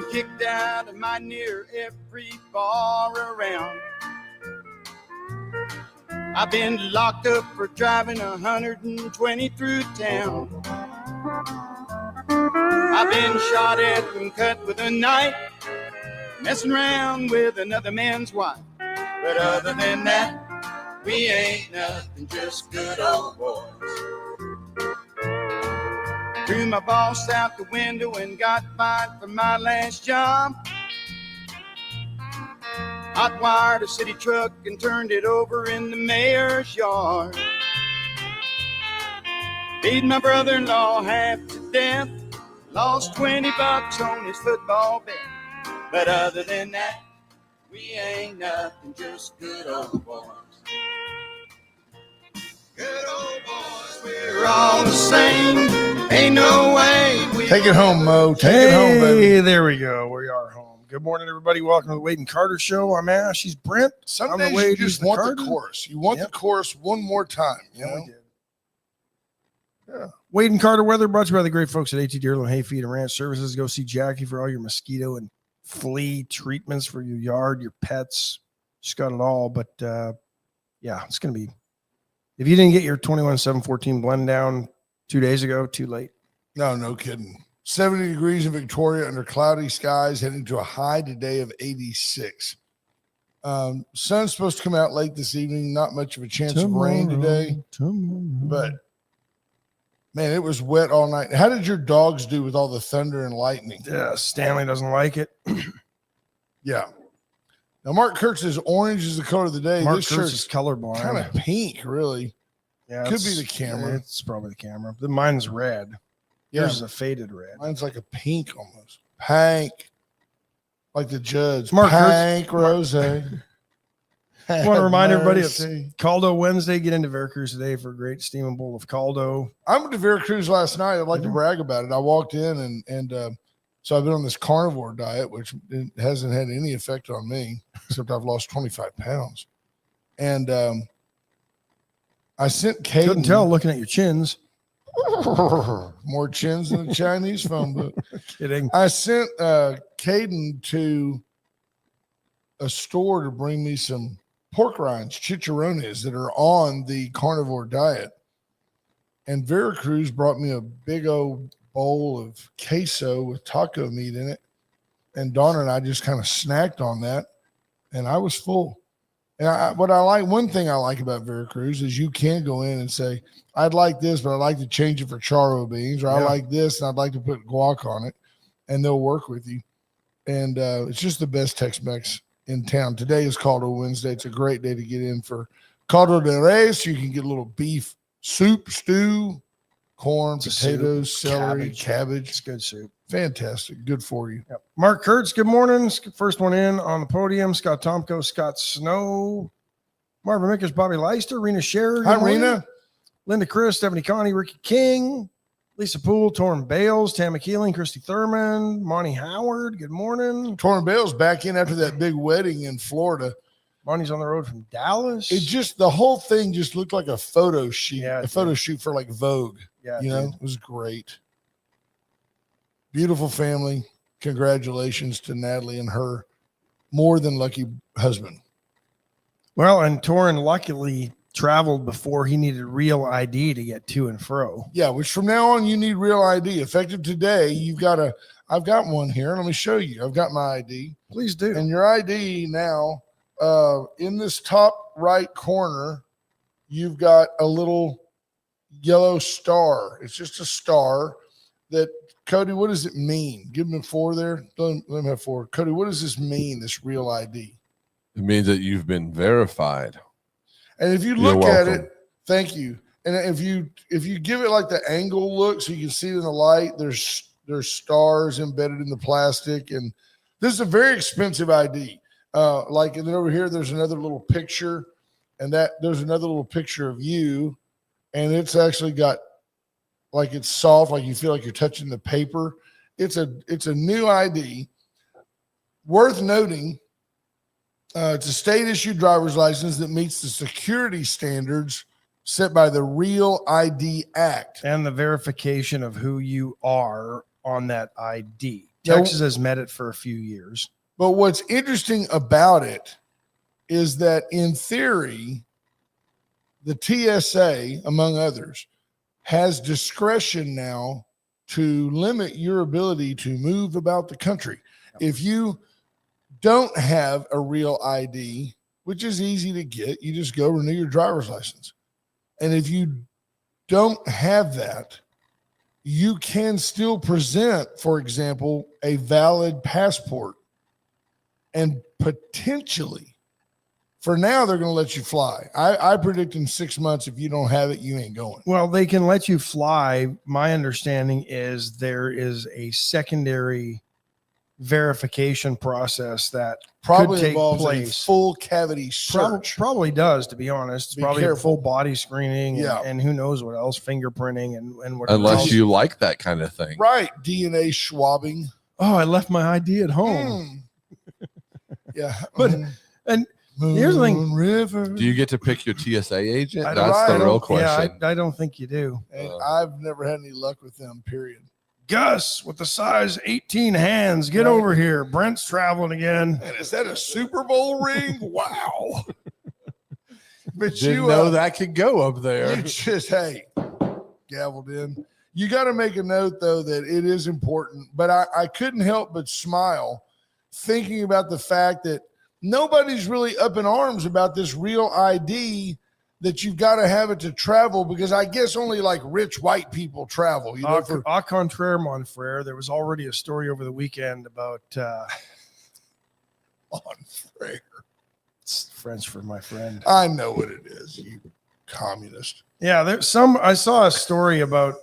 been kicked out of my near every bar around. I've been locked up for driving 120 through town. I've been shot at and cut with a knife, messing around with another man's wife. But other than that, we ain't nothing, just good old boys. Threw my boss out the window and got fired from my last job. Hot wired a city truck and turned it over in the mayor's yard. Beat my brother-in-law half to death. Lost $20 on his football bet. But other than that, we ain't nothing, just good old boys. Good old boys, we're all the same. Ain't no way we take it home, Mo. Take it home, baby. There we go. We are home. Good morning, everybody. Welcome to the Wade and Carter Show. I'm Ash. She's Brent. Some days you just want the chorus. You want the chorus one more time. You know? We did. Yeah. Wade and Carter weather brought to you by the great folks at AT Deerland Hay Feed and Ranch Services. Go see Jackie for all your mosquito and flea treatments for your yard, your pets. She's got it all. But yeah, it's going to be. If you didn't get your 21-7-14 blend down 2 days ago, too late. No kidding. 70 degrees in Victoria under cloudy skies, heading to a high today of 86. Sun's supposed to come out late this evening. Not much of a chance of rain today. But, man, it was wet all night. How did your dogs do with all the thunder and lightning? Yeah, Stanley doesn't like it. Yeah. Now, Mark Kurtz says orange is the color of the day. Mark this Kurtz is colorblind. Kind of pink, really. Yeah, could be the camera. It's probably the camera. Mine's red. Yours is a faded red. Mine's like a pink almost. Pink. Like the judge. Mark Pink rose. I want to remind everybody it's Caldo Wednesday. Get into Veracruz today for a great steaming bowl of caldo. I went to Veracruz last night. I'd like to brag about it. I walked in and so I've been on this carnivore diet, which hasn't had any effect on me, except I've lost 25 pounds. And I sent Kate. Couldn't tell looking at your chins. More chins than a Chinese phone book. Kidding. I sent Caden to a store to bring me some pork rinds, chicharrones that are on the carnivore diet. And Veracruz brought me a big old bowl of queso with taco meat in it. And Donna and I just kind of snacked on that. And I was full. And one thing I like about Veracruz is you can go in and say, I'd like this, but I'd like to change it for charro beans, or I like this and I'd like to put guac on it, and they'll work with you. And it's just the best Tex-Mex in town. Today is Caldo Wednesday. It's a great day to get in for Caldo de Res. You can get a little beef soup, stew, corn, potatoes, celery, cabbage. It's good soup. Fantastic. Good for you. Yep. Mark Kurtz, good morning. First one in on the podium. Scott Tomko, Scott Snow, Marvin Mickers, Bobby Leister, Rena Scherer. Hi, Rena. Linda Chris, Stephanie Connie, Ricky King, Lisa Poole, Torrin Bales, Tammy Keeling, Christy Thurman, Monty Howard. Good morning. Torrin Bales back in after that big wedding in Florida. Monty's on the road from Dallas. The whole thing just looked like a photo shoot, photo shoot for like Vogue. Yeah, it was great. Beautiful family. Congratulations to Natalie and her more than lucky husband. Well, and Torrin luckily traveled before he needed real ID to get to and fro. Yeah, which from now on you need real ID. Effective today, I've got one here. Let me show you. I've got my ID. Please do. And your ID now, in this top right corner, you've got a little yellow star. It's just a star that, Cody, what does it mean? Give him a 4 there. Let him have 4. Cody, what does this mean, this real ID? It means that you've been verified. And if you look at it, thank you. And if you give it like the angle look so you can see it in the light, there's stars embedded in the plastic. And this is a very expensive ID. And then over here, there's another little picture. And there's another little picture of you. And it's actually got, like, it's soft, like you feel like you're touching the paper. It's a new ID. Worth noting, it's a state-issued driver's license that meets the security standards set by the Real ID Act. And the verification of who you are on that ID. Texas has met it for a few years. But what's interesting about it is that in theory, the TSA, among others, has discretion now to limit your ability to move about the country. If you don't have a real ID, which is easy to get, you just go renew your driver's license. And if you don't have that, you can still present, for example, a valid passport. And potentially, for now, they're going to let you fly. I predict in 6 months, if you don't have it, you ain't going. Well, they can let you fly. My understanding is there is a secondary verification process that Probably could take involves place. a full cavity search. Probably does, to be honest. It's Be probably careful. a full body screening Yeah. and who knows what else, fingerprinting and whatever Unless else. you like that kind of thing. Right. DNA swabbing. Oh, I left my ID at home. Yeah. But- and here's the thing. Moon River. Do you get to pick your TSA agent? I That's don't- the real question. Yeah, I don't think you do. And I've never had any luck with them, period. Gus with the size 18 hands, get Right. over here. Brent's traveling again. And is that a Super Bowl ring? Wow. But Didn't you know that could go up You there. just, hey, gavelled in. You got to make a note, though, that it is important. But I couldn't help but smile thinking about the fact that nobody's really up in arms about this real ID that you've got to have it to travel, because I guess only like rich white people travel. You know, Au contraire, mon frere, there was already a story over the weekend about it's French for my friend. I know what it is, you communist. Yeah, I saw a story about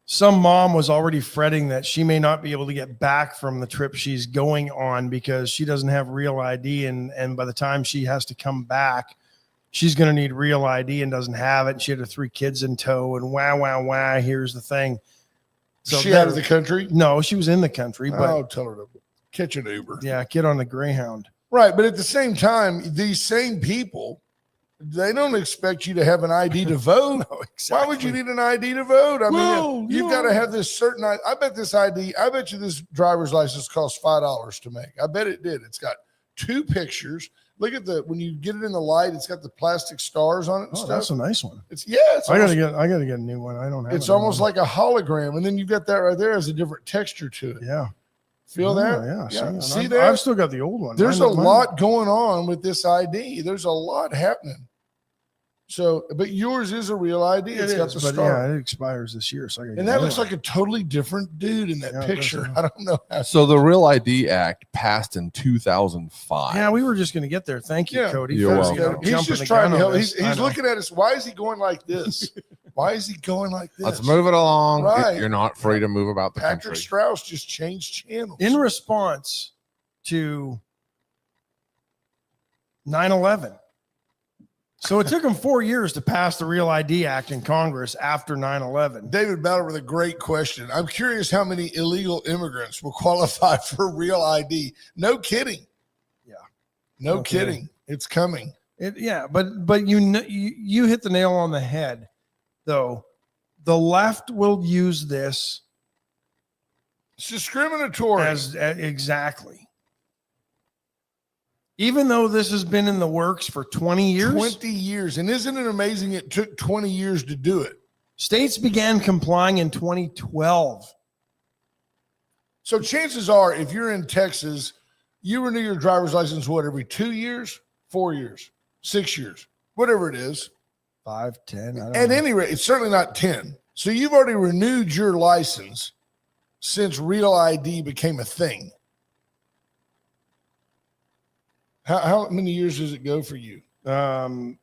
some mom was already fretting that she may not be able to get back from the trip she's going on because she doesn't have real ID. And by the time she has to come back, she's going to need real ID and doesn't have it. And she had her 3 kids in tow and wow. Here's the thing. So She out of the country? No, she was in the country, but Oh, tell her to catch an Uber. yeah, get on the Greyhound. Right. But at the same time, these same people, they don't expect you to have an ID to vote. No, exactly. Why would you need an ID to vote? I Well, mean, you've got to have this certain. I bet this ID. I bet you this driver's license costs $5 to make. I bet it did. It's got 2 pictures. Look at when you get it in the light. It's got the plastic stars on it and Oh, stuff. that's a nice one. It's It's I almost, gotta get a new one. I don't have. It's it almost anymore. like a hologram, and then you've got that right there as a different texture to it. Yeah. Feel that? Yeah. See I've, that? I've still got the old one. There's a Mine- lot going on with this ID. There's a lot happening. So, but yours is a real ID. It's got the but star. yeah, it expires this year. So I gotta And get that a new looks one. like a totally different dude in that Yeah, it picture. does, I don't know how. So the Real ID Act passed in 2005. Yeah, we were just gonna get there. Thank you, Yeah. Cody. You're for, welcome. you know, He's jumping just the trying gun to on help. this. I He's know. looking at us. Why is he going like this? Why is he going like this? Let's move it along. Right. You're not free to move about the Patrick country. Strauss just changed channels. In response to 9/11. So it took him 4 years to pass the Real ID Act in Congress after 9/11. David Ballard with a great question. I'm curious how many illegal immigrants will qualify for real ID. No kidding. Yeah. No No kidding. kidding. It's coming. But you hit the nail on the head, though. The left will use this It's discriminatory. exactly. Even though this has been in the works for 20 years, 20 years. And isn't it amazing it took 20 years to do it? states began complying in 2012. So chances are, if you're in Texas, you renew your driver's license, what, every 2 years, 4 years, 6 years, whatever it is. 5, 10. I don't At know. any rate, it's certainly not 10. So you've already renewed your license since Real ID became a thing. How many years does it go for you? 5,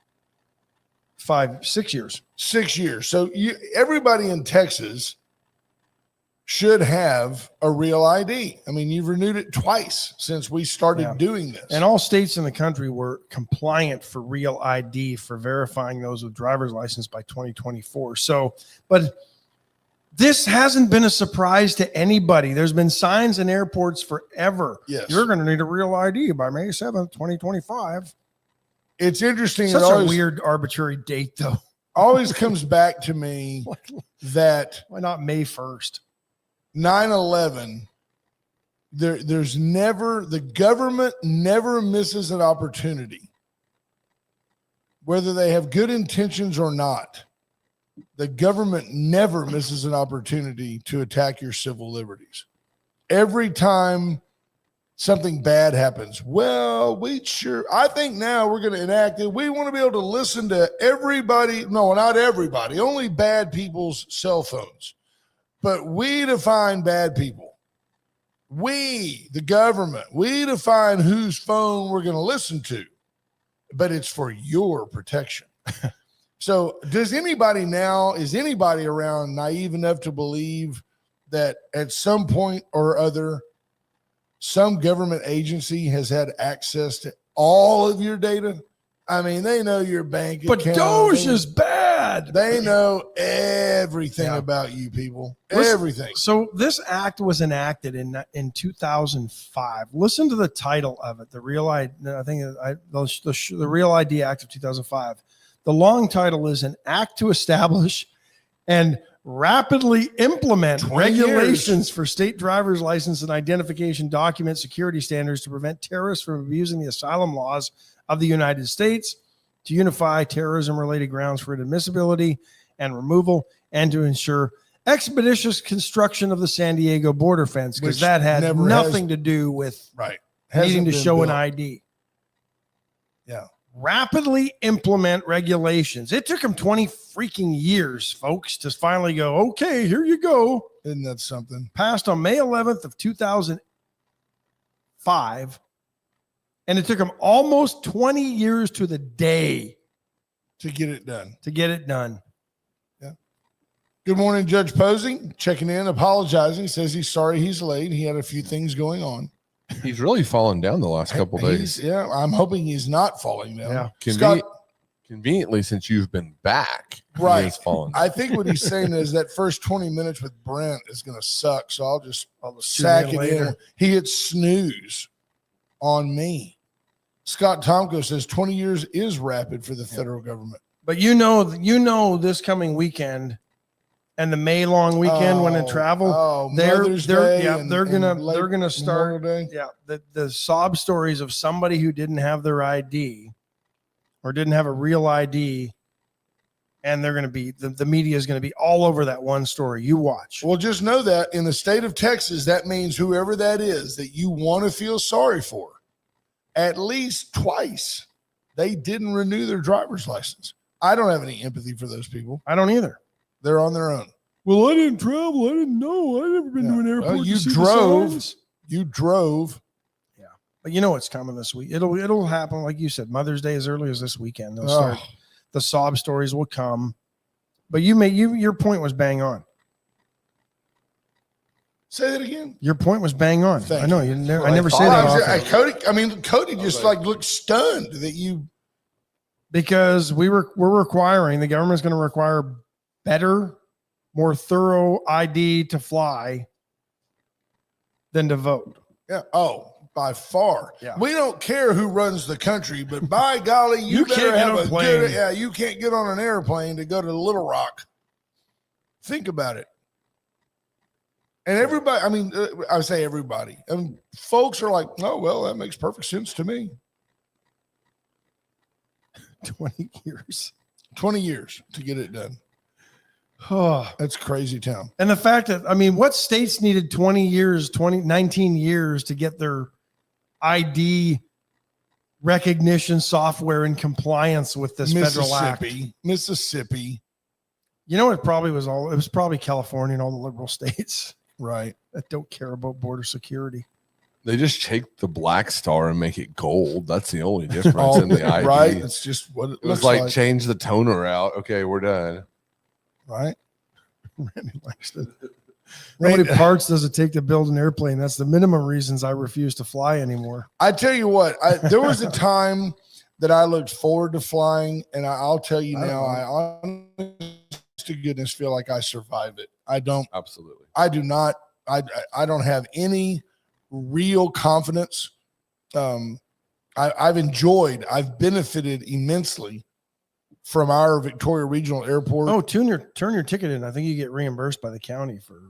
6 years. 6 years. So everybody in Texas should have a Real ID. I mean, you've renewed it twice since we started Yeah. doing this. And all states in the country were compliant for Real ID for verifying those with driver's license by 2024. So, but this hasn't been a surprise to anybody. There's been signs in airports forever. Yes. You're going to need a Real ID by May 7th, 2025. It's interesting. Such it a always, weird arbitrary date, though. always comes back to me that Why not May 1st? 9/11, there's never, the government never misses an opportunity, whether they have good intentions or not. The government never misses an opportunity to attack your civil liberties. Every time something bad happens, I think now we're going to enact it. We want to be able to listen to everybody. No, not everybody, only bad people's cell phones. But we define bad people. We, the government, we define whose phone we're going to listen to. But it's for your protection. So is anybody around naive enough to believe that at some point or other, some government agency has had access to all of your data? I mean, they know your bank account. But Doge is bad. They know everything about you, people. Everything. So this act was enacted in 2005. Listen to the title of it. The Real ID Act of 2005. The long title is an act to establish and rapidly implement regulations for state driver's license and identification document security standards to prevent terrorists from abusing the asylum laws of the United States, to unify terrorism-related grounds for admissibility and removal, and to ensure expeditious construction of the San Diego border fence, because that had nothing to do with needing to show an ID. Yeah. Rapidly implement regulations. It took them 20 freaking years, folks, to finally go, okay, here you go. Isn't that something? Passed on May 11th of 2005. And it took them almost 20 years to the day to get it done. Yeah. Good morning, Judge Posey. Checking in, apologizing. Says he's sorry he's late. He had a few things going on. He's really fallen down the last couple days. Yeah, I'm hoping he's not falling down. Yeah. Conveniently, since you've been back, right? He's fallen. I think what he's saying is that first 20 minutes with Brent is going to suck. So I'll just sack it in. He hits snooze on me. Scott Tomko says 20 years is rapid for the federal government. But you know, this coming weekend and the May long weekend when it travel, they're gonna start. The sob stories of somebody who didn't have their ID or didn't have a real ID, and they're gonna be the media is gonna be all over that one story. You watch. Well, just know that in the state of Texas, that means whoever that is that you want to feel sorry for, at least twice, they didn't renew their driver's license. I don't have any empathy for those people. I don't either. They're on their own. Well, I didn't travel. I didn't know. I've never been to an airport. Well, you drove. Yeah. But you know what's coming this week. It'll happen, like you said, Mother's Day as early as this weekend. They'll start. The sob stories will come. But your point was bang on. Say that again. Your point was bang on. Thank I know you. I never say that. Cody just looked stunned that you. Because we're requiring, the government's going to require better, more thorough ID to fly than to vote. Yeah. Oh, by far. Yeah. We don't care who runs the country, but by golly, you better have a good. Yeah, you can't get on an airplane to go to Little Rock. Think about it. And everybody, I say everybody. Folks are like, oh, well, that makes perfect sense to me. 20 years. 20 years to get it done. Oh, that's crazy town. And the fact that, what states needed 19 years to get their ID recognition software in compliance with this federal act? Mississippi. You know, it was probably California and all the liberal states. Right. That don't care about border security. They just take the black star and make it gold. That's the only difference in the ID. Right. It's just what it was looks like. Change the toner out. Okay, we're done. Right. Randy Langston. How many parts does it take to build an airplane? That's the minimum reasons I refuse to fly anymore. I tell you what, there was a time that I looked forward to flying, and I'll tell you now, I honest to goodness feel like I survived it. I don't. Absolutely. I do not. I don't have any real confidence. I've benefited immensely from our Victoria Regional Airport. Oh, turn your ticket in. I think you get reimbursed by the county for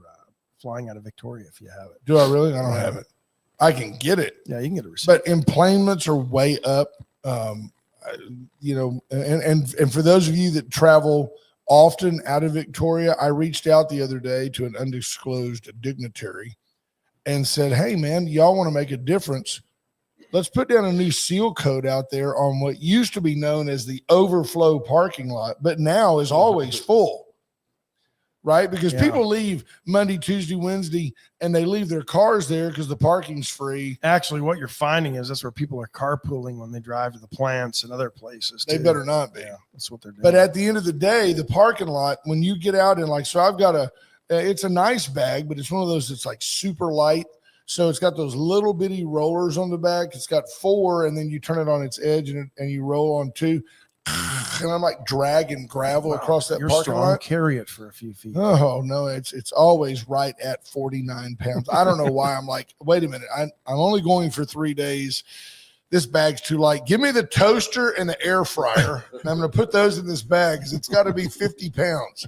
flying out of Victoria if you have it. Do I really? I don't have it. I can get it. Yeah, you can get a receipt. But emplanements are way up. You know, and for those of you that travel often out of Victoria, I reached out the other day to an undisclosed dignitary and said, hey, man, y'all want to make a difference? Let's put down a new seal code out there on what used to be known as the overflow parking lot, but now is always full. Right? Because people leave Monday, Tuesday, Wednesday, and they leave their cars there because the parking's free. Actually, what you're finding is that's where people are carpooling when they drive to the plants and other places. They better not be. Yeah, that's what they're doing. But at the end of the day, the parking lot, when you get out and so I've got it's a nice bag, but it's one of those that's like super light. So it's got those little bitty rollers on the back. It's got 4, and then you turn it on its edge and you roll on 2. And I'm like dragging gravel across that parking lot. Carry it for a few feet. Oh no, it's always right at 49 pounds. I don't know why. I'm like, wait a minute. I'm only going for 3 days. This bag's too light. Give me the toaster and the air fryer. And I'm going to put those in this bag because it's got to be 50 pounds.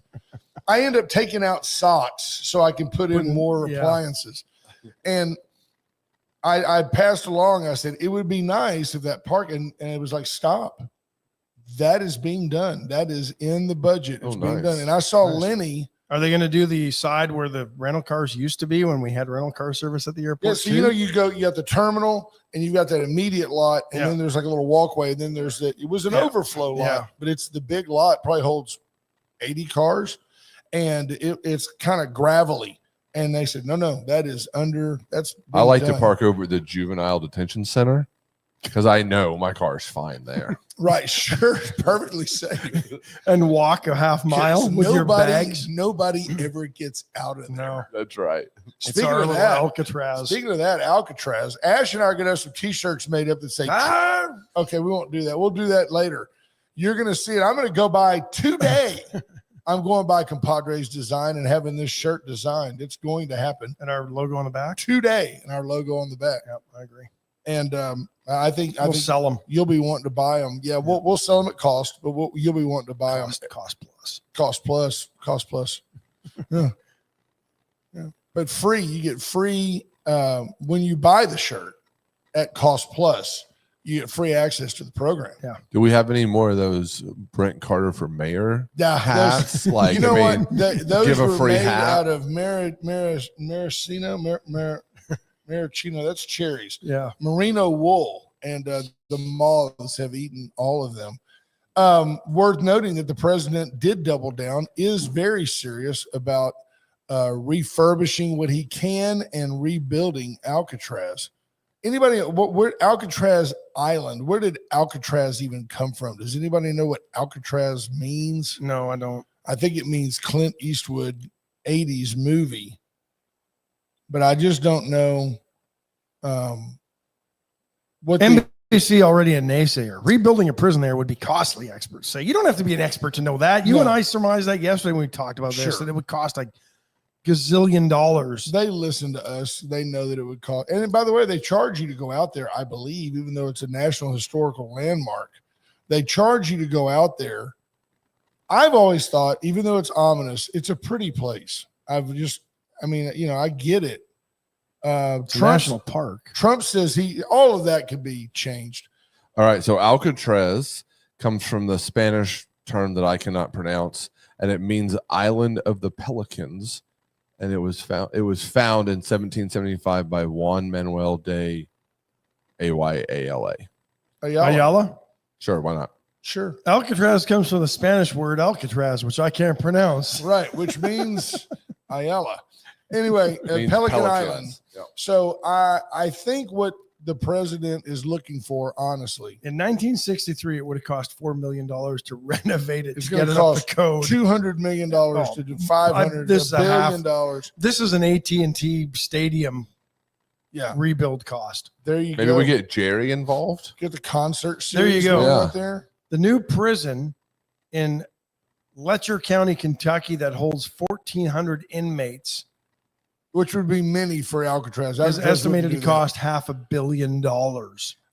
I end up taking out socks so I can put in more appliances. And I passed along. I said, it would be nice if that and it was like, stop. That is being done. That is in the budget. It's being done. And I saw Lenny. Are they going to do the side where the rental cars used to be when we had rental car service at the airport? Yeah, so you know, you got the terminal and you've got that immediate lot, and then there's like a little walkway, and then there's it was an overflow lot, but it's the big lot, probably holds 80 cars, and it's kind of gravelly. And they said, no, that is that's I like done. to park over at the juvenile detention center because I know my car's fine there. Right, sure, perfectly safe. And walk a half mile with your bags. Nobody ever gets out of there. No, that's right. Speaking of that, Alcatraz. Speaking of that, Alcatraz. Ash and I are going to have some T-shirts made up that say, okay, we won't do that. We'll do that later. You're going to see it. I'm going to go by today. I'm going by Compadre's design and having this shirt designed. It's going to happen. And our logo on the back? Today, and our logo on the back. Yep, I agree. And I think we'll sell them. You'll be wanting to buy them. Yeah, we'll sell them at cost, but you'll be wanting to buy them. Cost plus. Yeah. But free. You get free when you buy the shirt at cost plus. You get free access to the program. Yeah. Do we have any more of those Brent Carter for mayor hats? Like, you know what? Those give a were free made hat out of maraschino. That's cherries. Yeah. Merino wool, and the moths have eaten all of them. Worth noting that the president did double down, is very serious about refurbishing what he can and rebuilding Alcatraz. Anybody, where Alcatraz Island, where did Alcatraz even come from? Does anybody know what Alcatraz means? No, I don't. I think it means Clint Eastwood 80s movie, but I just don't know what NBC already a naysayer. Rebuilding a prison there would be costly, experts say. You don't have to be an expert to know that. You and I surmised that yesterday when we talked about this, that it would cost like gazillion dollars. They listen to us. They know that it would cost. And by the way, they charge you to go out there, I believe, even though it's a national historical landmark. They charge you to go out there. I've always thought, even though it's ominous, it's a pretty place. I get it. National park. Trump says all of that could be changed. All right. So Alcatraz comes from the Spanish term that I cannot pronounce, and it means island of the pelicans. And it was found in 1775 by Juan Manuel de Ayala. Ayala? Sure, why not? Sure. Alcatraz comes from the Spanish word Alcatraz, which I can't pronounce. Right, which means Ayala. Anyway, Pelican Island. Yep. So I think what the president is looking for, honestly. In 1963, it would have cost $4 million to renovate it. It's to going get to cost the code. $200 million to do $500 billion. This is an AT&T stadium rebuild cost. There you go. Maybe we get Jerry involved. Get the concert There series. you go. Right there. The new prison in Letcher County, Kentucky, that holds 1,400 inmates, which would be many for Alcatraz. Is estimated to cost $500 million.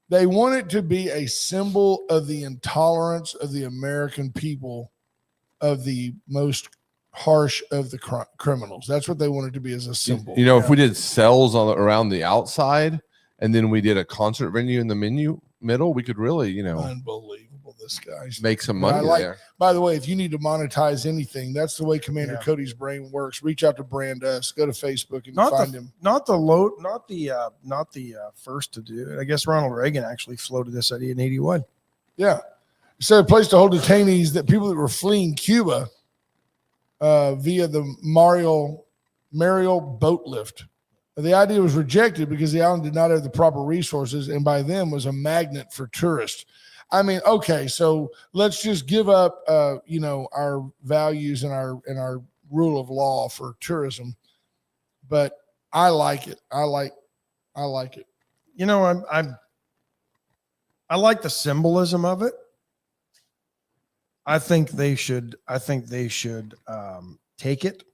They want it to be a symbol of the intolerance of the American people, of the most harsh of the criminals. That's what they wanted to be as a symbol. You know, if we did cells around the outside, and then we did a concert venue in the middle, we could really, Unbelievable. This guy's make some money there. By the way, if you need to monetize anything, that's the way Commander Cody's brain works. Reach out to Brand Us. Go to Facebook and find him. Not the first to do it. I guess Ronald Reagan actually floated this idea in 81. Yeah. So a place to hold detainees that people that were fleeing Cuba via the Mariel boat lift. The idea was rejected because the island did not have the proper resources, and by them was a magnet for tourists. I mean, okay, so let's just give up, our values and our rule of law for tourism. But I like it. I like it. You know, I like the symbolism of it. I think they should take it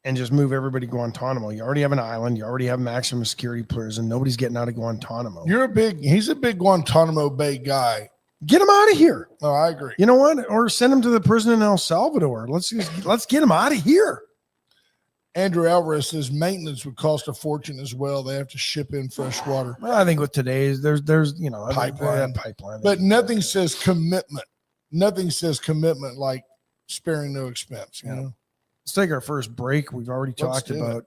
and just move everybody to Guantanamo. You already have an island. You already have maximum security prison. Nobody's getting out of Guantanamo. He's a big Guantanamo Bay guy. Get him out of here. Oh, I agree. You know what? Or send him to the prison in El Salvador. Let's get him out of here. Andrew Alvarez says maintenance would cost a fortune as well. They have to ship in fresh water. Well, I think with today's there's pipeline. But nothing says commitment. Nothing says commitment like sparing no expense. You know. Let's take our first break. We've already talked about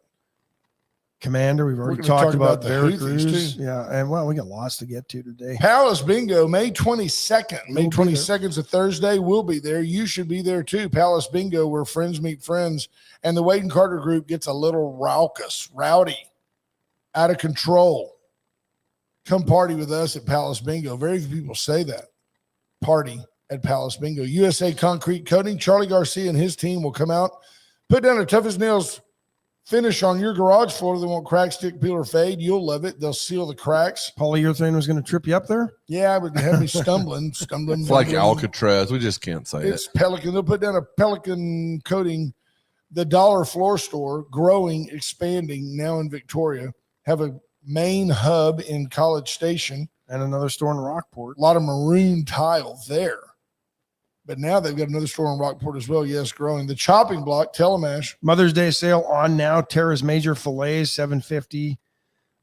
Commander. We've already talk talked about the Veracruz. Houthis, too. Yeah, and we got lots to get to today. Palace Bingo, May 22nd. May We'll be 22nd is a Thursday. We'll be there. You should be there too. Palace Bingo, where friends meet friends. And the Wade and Carter group gets a little rowdy, out of control. Come party with us at Palace Bingo. Very few people say that. Party at Palace Bingo. USA Concrete Coating, Charlie Garcia and his team will come out, put down a tough as nails finish on your garage floor. They won't crack, stick, peel, or fade. You'll love it. They'll seal the cracks. Polyurethane was going to trip you up there? Yeah, it would have me stumbling. It's like Alcatraz. We just can't say it's Pelican. They'll put down a Pelican coating. The Dollar Floor Store, growing, expanding, now in Victoria, have a main hub in College Station. And another store in Rockport. A lot of maroon tile there. But now they've got another store in Rockport as well. Yes, growing. The Chopping Block, Telemash. Mother's Day sale on now. Terra's Major Fillets, $7.50.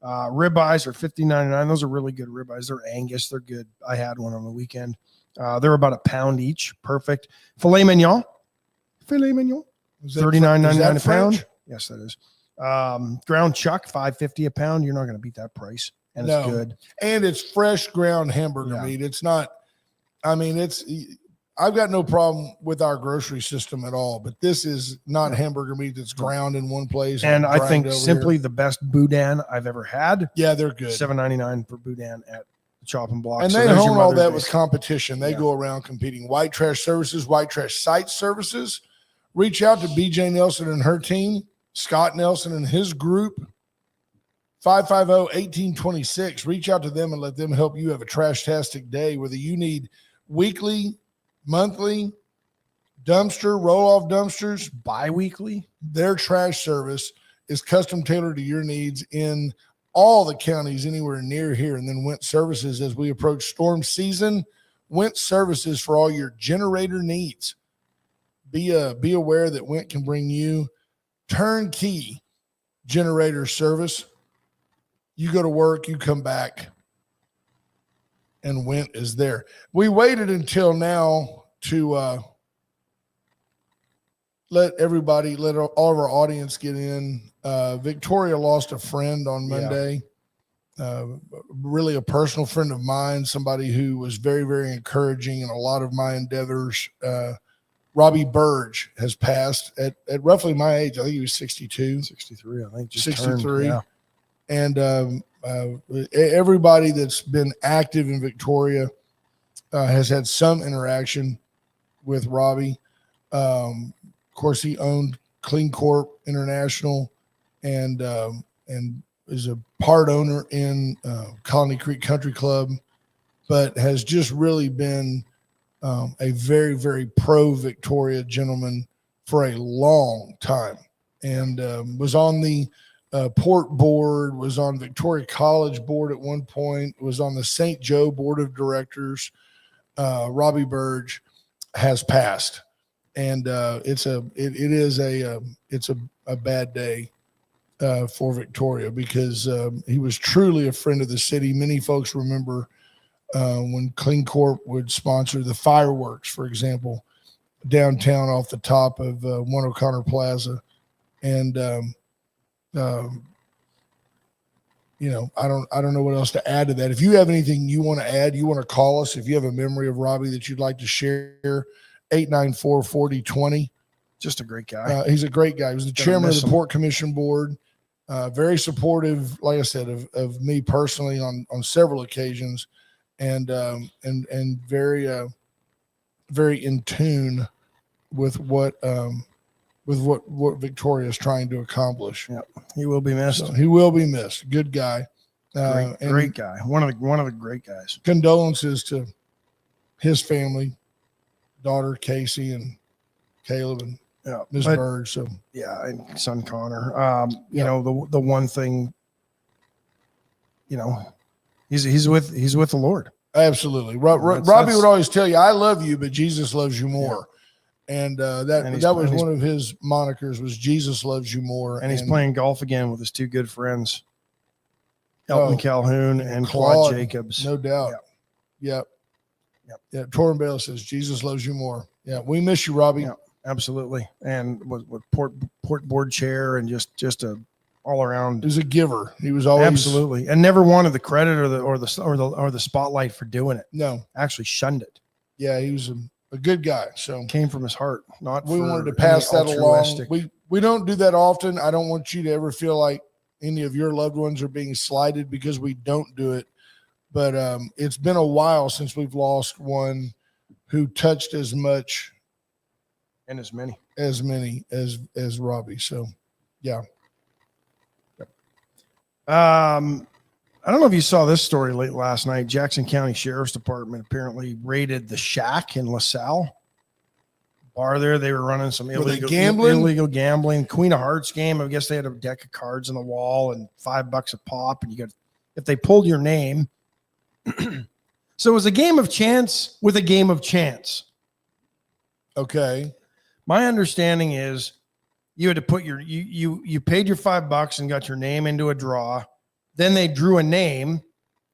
Ribeyes are $50.99. Those are really good ribeyes. They're Angus. They're good. I had one on the weekend. They're about £1 each. Perfect. Filet mignon. $39.99 a pound. Yes, that is. Ground chuck, $5.50 a pound. You're not going to beat that price. And it's good. And it's fresh ground hamburger meat. It's not, I've got no problem with our grocery system at all, but this is not hamburger meat that's ground in one place. And I think simply the best boudin I've ever had. Yeah, they're good. $7.99 for boudin at the Chopping Block. And they hone all that with competition. They go around competing. White Trash Services, White Trash Site Services. Reach out to BJ Nelson and her team, Scott Nelson and his group, 550-1826. Reach out to them and let them help you have a trash-tastic day, whether you need weekly, monthly, dumpster, roll-off dumpsters, bi-weekly. Their trash service is custom tailored to your needs in all the counties anywhere near here. And then Went Services, as we approach storm season, Went Services for all your generator needs. Be aware that Went can bring you turnkey generator service. You go to work, you come back, and Went is there. We waited until now to let all of our audience get in. Victoria lost a friend on Monday, really a personal friend of mine, somebody who was very, very encouraging in a lot of my endeavors. Robbie Burge has passed at roughly my age. I think he was 62. 63, I think. 63. And everybody that's been active in Victoria has had some interaction with Robbie. Of course, he owned Clean Corp International and is a part owner in Colony Creek Country Club, but has just really been a very, very pro-Victoria gentleman for a long time, and was on the Port board, was on Victoria College board at one point, was on the St. Joe board of directors. Robbie Burge has passed, and it's a bad day for Victoria because he was truly a friend of the city. Many folks remember when Clean Corp would sponsor the fireworks, for example, downtown off the top of One O'Connor Plaza. And, you know, I don't know what else to add to that. If you have anything you want to add, you want to call us. If you have a memory of Robbie that you'd like to share, 894-4020. Just a great guy. He's a great guy. He was the chairman of the Port Commission Board. Very supportive, like I said, of me personally on several occasions, and very very in tune with what Victoria is trying to accomplish. Yeah, he will be missed. So he will be missed. Good guy, great guy. One of the great guys. Condolences to his family, daughter Casey and Caleb and Ms. Bird. So yeah, and son Connor. You know, the one thing, you know, he's with the Lord. Absolutely. Robbie would always tell you, I love you, but Jesus loves you more. Yeah. And that was one of his monikers, was Jesus loves you more. And he's playing golf again with his two good friends, Elton Calhoun and Claude Jacobs. No doubt. Yep. Yeah. Torrin Bale says Jesus loves you more. Yeah. We miss you, Robbie. Yeah, absolutely. And with port board chair and just a all around. He was a giver. He was always absolutely, and never wanted the credit or the spotlight for doing it. No, actually shunned it. Yeah, he was a good guy. So came from his heart. Not we wanted to pass that along. We don't do that often. I don't want you to ever feel like any of your loved ones are being slighted because we don't do it. But it's been a while since we've lost one who touched as much and as many as Robbie. So yeah. I don't know if you saw this story late last night. Jackson County Sheriff's Department apparently raided the Shack in LaSalle bar there. They were running some illegal gambling. Queen of Hearts game. I guess they had a deck of cards on the wall and $5 a pop. And if they pulled your name. So it was a game of chance with a game of chance. Okay. My understanding is you had to put you paid your $5 and got your name into a draw. Then they drew a name,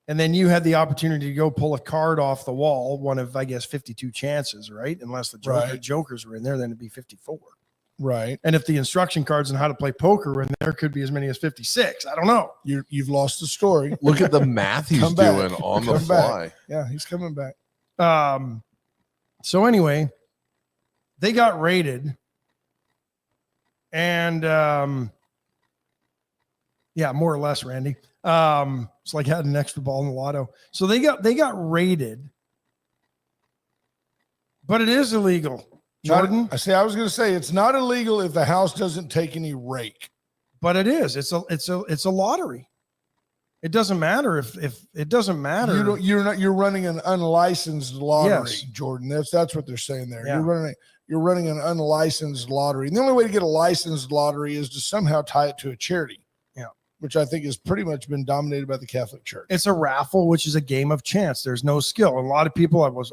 and then you had the opportunity to go pull a card off the wall. One of, I guess, 52 chances, right? Unless the jokers were in there, then it'd be 54. Right. And if the instruction cards on how to play poker were in there, could be as many as 56. I don't know. You've lost the story. Look at the math he's doing on the fly. Back. Yeah, he's coming back. So anyway, they got raided. And yeah, more or less, Randy. It's like had an extra ball in the lotto. So they got raided, but it is illegal. Jordan, I was going to say it's not illegal if the house doesn't take any rake, but it is. It's a lottery. It doesn't matter if it doesn't matter. You're running an unlicensed lottery, yes. Jordan. That's what they're saying there. Yeah. You're running an unlicensed lottery. And the only way to get a licensed lottery is to somehow tie it to a charity. Yeah. Which I think has pretty much been dominated by the Catholic Church. It's a raffle, which is a game of chance. There's no skill. And a lot of people, I was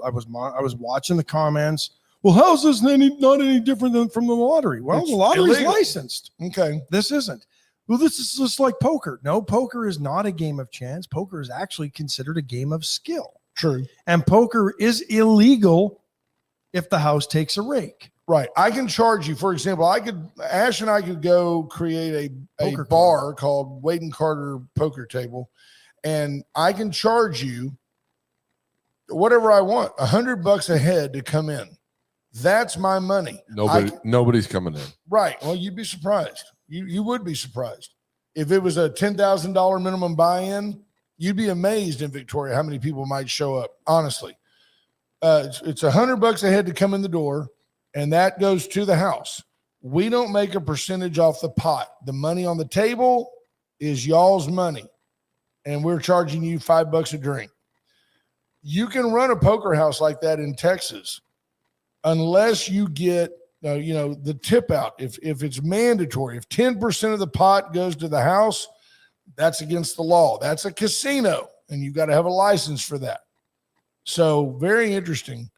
watching the comments. Well, how is this not any different than from the lottery? Well, the lottery is licensed. Okay. This isn't. Well, this is just like poker. No, poker is not a game of chance. Poker is actually considered a game of skill. True. And poker is illegal if the house takes a rake. Right. I can charge you. For example, Ash and I could go create a bar called Wade and Carter Poker Table, and I can charge you whatever I want, $100 a head to come in. That's my money. Nobody's coming in. Right. Well, you'd be surprised. You would be surprised. If it was a $10,000 minimum buy-in, you'd be amazed in Victoria how many people might show up. Honestly, it's $100 a head to come in the door, and that goes to the house. We don't make a percentage off the pot. The money on the table is y'all's money, and we're charging you $5 a drink. You can run a poker house like that in Texas, unless you get the tip out. If it's mandatory, if 10% of the pot goes to the house, that's against the law. That's a casino, and you've got to have a license for that. So very interesting.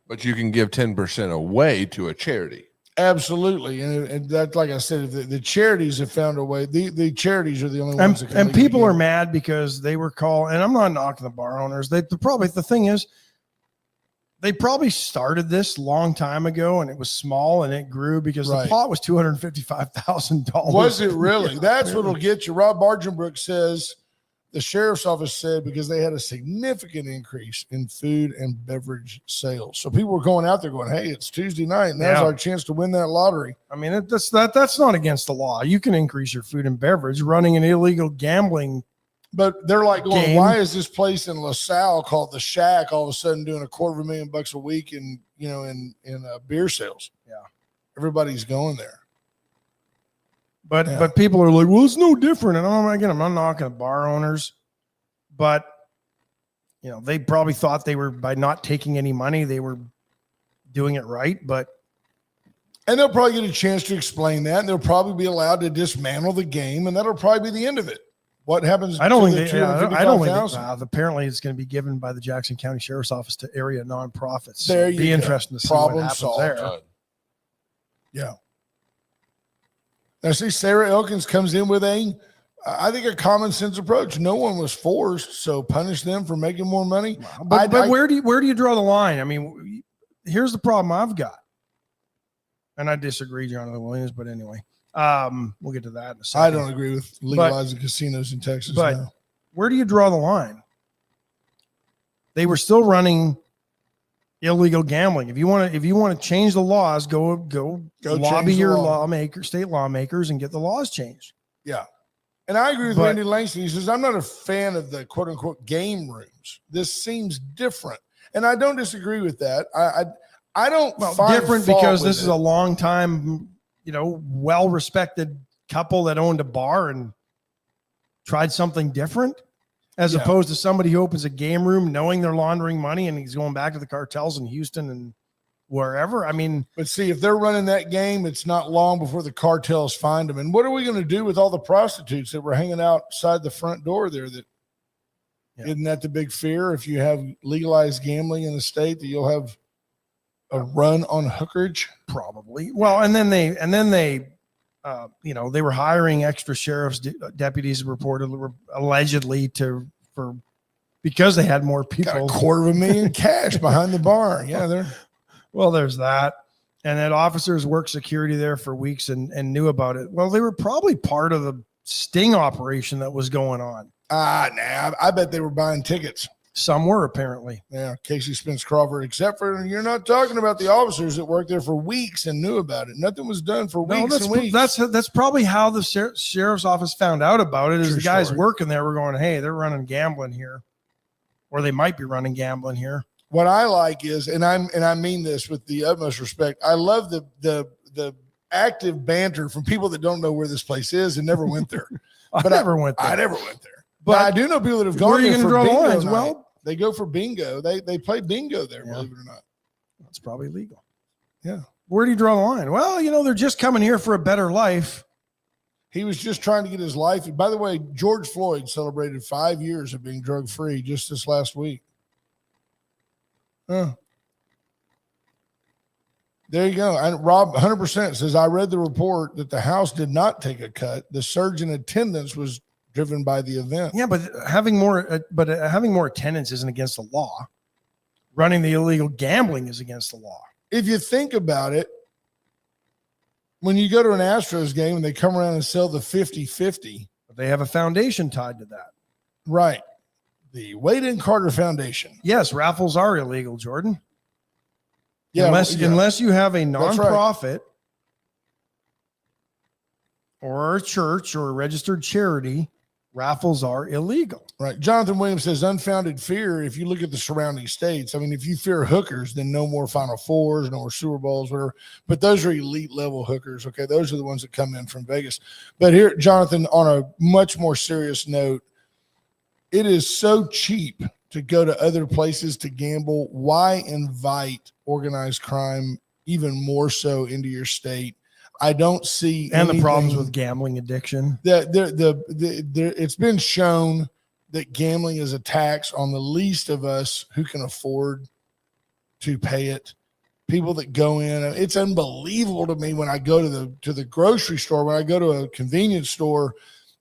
But you can give 10% away to a charity. Absolutely. And that's, like I said, the charities have found a way. The charities are the only ones that can. And people are mad because they were called, and I'm not knocking the bar owners. The thing is, they probably started this long time ago, and it was small and it grew because the pot was $255,000. Was it really? That's what'll get you. Rob Bargenbrook says the sheriff's office said because they had a significant increase in food and beverage sales. So people were going out there going, hey, it's Tuesday night, and now's our chance to win that lottery. I mean, that's not against the law. You can increase your food and beverage running an illegal gambling. But they're like going, game. Why is this place in LaSalle called the Shack all of a sudden doing $250,000 a week in beer sales? Yeah, everybody's going there. But people are like, well, it's no different. And I'm not knocking bar owners, but they probably thought they were, by not taking any money, they were doing it right. And they'll probably get a chance to explain that, and they'll probably be allowed to dismantle the game, and that'll probably be the end of it. What happens? I don't think apparently it's going to be given by the Jackson County Sheriff's Office to area nonprofits. There you be go. Interesting to see Problem what happens solved. there. Yeah. Now, see, Sarah Elkins comes in with a common sense approach. No one was forced, so punish them for making more money. Wow. But where do you draw the line? I mean, here's the problem I've got, and I disagree, Jonathan Williams. But anyway. We'll get to that in a second. I don't agree with legalizing casinos in Texas. But where do you draw the line? They were still running illegal gambling. If you want to change the laws, go lobby your state lawmakers, and get the laws changed. Yeah. And I agree with Randy Langston. He says, I'm not a fan of the quote unquote game rooms. This seems different. And I don't disagree with that. I don't find different because this is a long time, well-respected couple that owned a bar and tried something different, as opposed to somebody who opens a game room knowing they're laundering money and he's going back to the cartels in Houston and wherever. I mean, but see, if they're running that game, it's not long before the cartels find them. And what are we going to do with all the prostitutes that were hanging outside the front door there? Isn't that the big fear? If you have legalized gambling in the state, that you'll have a run on hookerage? Probably. Well, and then they were hiring extra sheriff's deputies allegedly because they had more people. Got $250,000 cash behind the bar. Yeah, there's that. And that officers worked security there for weeks and knew about it. Well, they were probably part of the sting operation that was going on. I bet they were buying tickets. Some were, apparently. Yeah, Casey Spence Crawford, except for you're not talking about the officers that worked there for weeks and knew about it. Nothing was done for weeks and weeks. That's probably how the sheriff's office found out about it. Is the guys working there were going, hey, they're running gambling here, or they might be running gambling here. What I like is, and I mean this with the utmost respect, I love the active banter from people that don't know where this place is and never went there. I never went there. But I do know people that have gone there for bingo. Well, they go for bingo. They play bingo there, believe it or not. That's probably legal. Yeah. Where do you draw the line? Well, they're just coming here for a better life. He was just trying to get his life. And by the way, George Floyd celebrated 5 years of being drug-free just this last week. There you go. And Rob 100% says, I read the report that the House did not take a cut. The surge in attendance was driven by the event. Yeah, but having more attendance isn't against the law. Running the illegal gambling is against the law. If you think about it, when you go to an Astros game and they come around and sell the 50-50. They have a foundation tied to that. Right. The Wade and Carter Foundation. Yes, raffles are illegal, Jordan. Yeah, unless you have a nonprofit or a church or a registered charity, raffles are illegal. Right. Jonathan Williams says unfounded fear. If you look at the surrounding states, I mean, if you fear hookers, then no more Final Fours, no more Super Bowls, whatever. But those are elite level hookers. Okay. Those are the ones that come in from Vegas. But here, Jonathan, on a much more serious note, it is so cheap to go to other places to gamble. Why invite organized crime even more so into your state? I don't see the problems with gambling addiction. It's been shown that gambling is a tax on the least of us who can afford to pay it. People that go in, it's unbelievable to me when I go to the grocery store, when I go to a convenience store,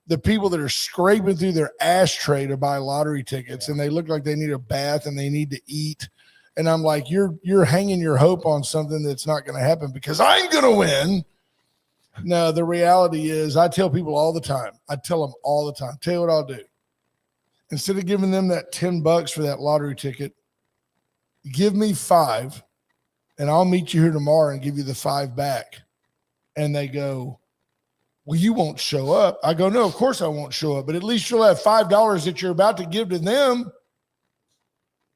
the people that are scraping through their ashtray to buy lottery tickets, and they look like they need a bath and they need to eat. And I'm like, you're hanging your hope on something that's not going to happen because I'm going to win. No, the reality is I tell people all the time. Tell you what I'll do. Instead of giving them that $10 for that lottery ticket, give me 5 and I'll meet you here tomorrow and give you the 5 back. And they go, well, you won't show up. I go, no, of course I won't show up, but at least you'll have $5 that you're about to give to them.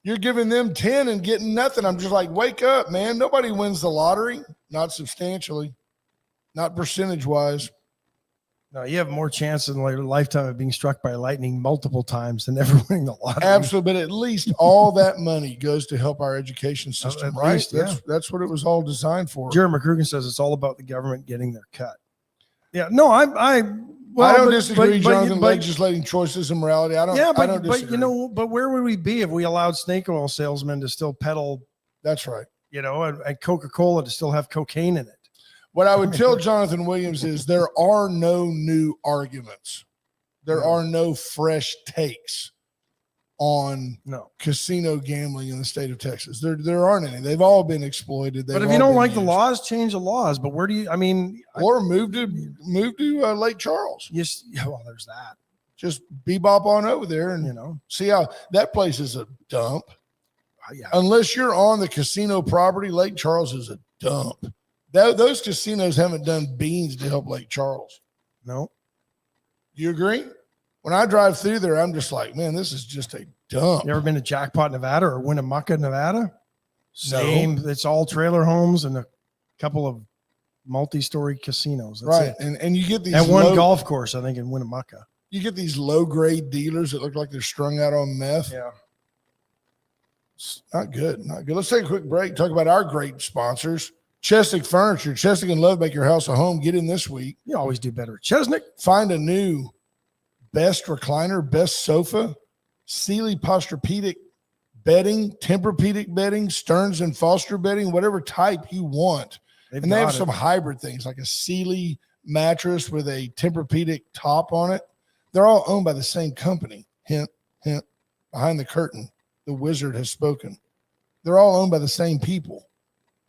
You're giving them 10 and getting nothing. I'm just like, wake up, man. Nobody wins the lottery. Not substantially, not percentage-wise. No, you have more chance in your lifetime of being struck by lightning multiple times than ever winning the lottery. Absolutely, but at least all that money goes to help our education system, right? Least, yeah. That's what it was all designed for. Jared McCrugen says it's all about the government getting their cut. Yeah, no, I don't disagree, Jonathan. Legislating choices and morality. I don't disagree. But where would we be if we allowed snake oil salesmen to still peddle? That's right. And Coca-Cola to still have cocaine in it. What I would tell Jonathan Williams is there are no new arguments. There are no fresh takes on casino gambling in the state of Texas. There aren't any. They've all been exploited. But if you don't like the laws, change the laws. But where do you? Or move to Lake Charles. Yes. Well, there's that. Just bebop on over there and see how that place is a dump. Yeah. Unless you're on the casino property, Lake Charles is a dump. Those casinos haven't done beans to help Lake Charles. No. You agree? When I drive through there, I'm just like, man, this is just a dump. You ever been to Jackpot, Nevada or Winnemucca, Nevada? Same. No. It's all trailer homes and a couple of multi-story casinos. That's right. it. And you get these one golf course, I think, in Winnemucca. You get these low-grade dealers that look like they're strung out on meth. Yeah. It's not good. Not good. Let's take a quick break. Talk about our great sponsors. Chesnick Furniture. Chesnick and Love make your house a home. Get in this week. You always do better at Chesnick. Find a new best recliner, best sofa, Sealy Posturepedic bedding, Tempur-Pedic bedding, Stearns and Foster bedding, whatever type you want. They have some hybrid things like a Sealy mattress with a Tempur-Pedic top on it. They're all owned by the same company. Hint, hint. Behind the curtain, the wizard has spoken. They're all owned by the same people.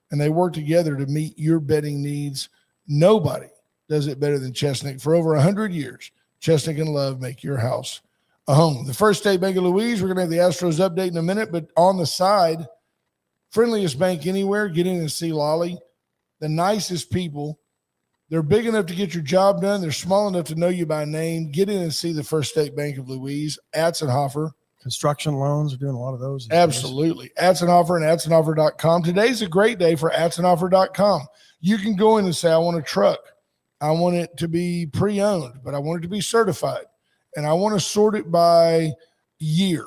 And they work together to meet your bedding needs. Nobody does it better than Chesnick. For over 100 years, Chesnick and Love make your house a home. The First State Bank of Louise, we're going to have the Astros update in a minute, but on the side, friendliest bank anywhere, get in and see Lolly. The nicest people. They're big enough to get your job done. They're small enough to know you by name. Get in and see the First State Bank of Louise, Atzenhofer. Construction loans, are doing a lot of those. Absolutely. Atzenhofer and Atzenhofer.com. Today's a great day for Atzenhofer.com. You can go in and say, I want a truck. I want it to be pre-owned, but I want it to be certified. And I want to sort it by year.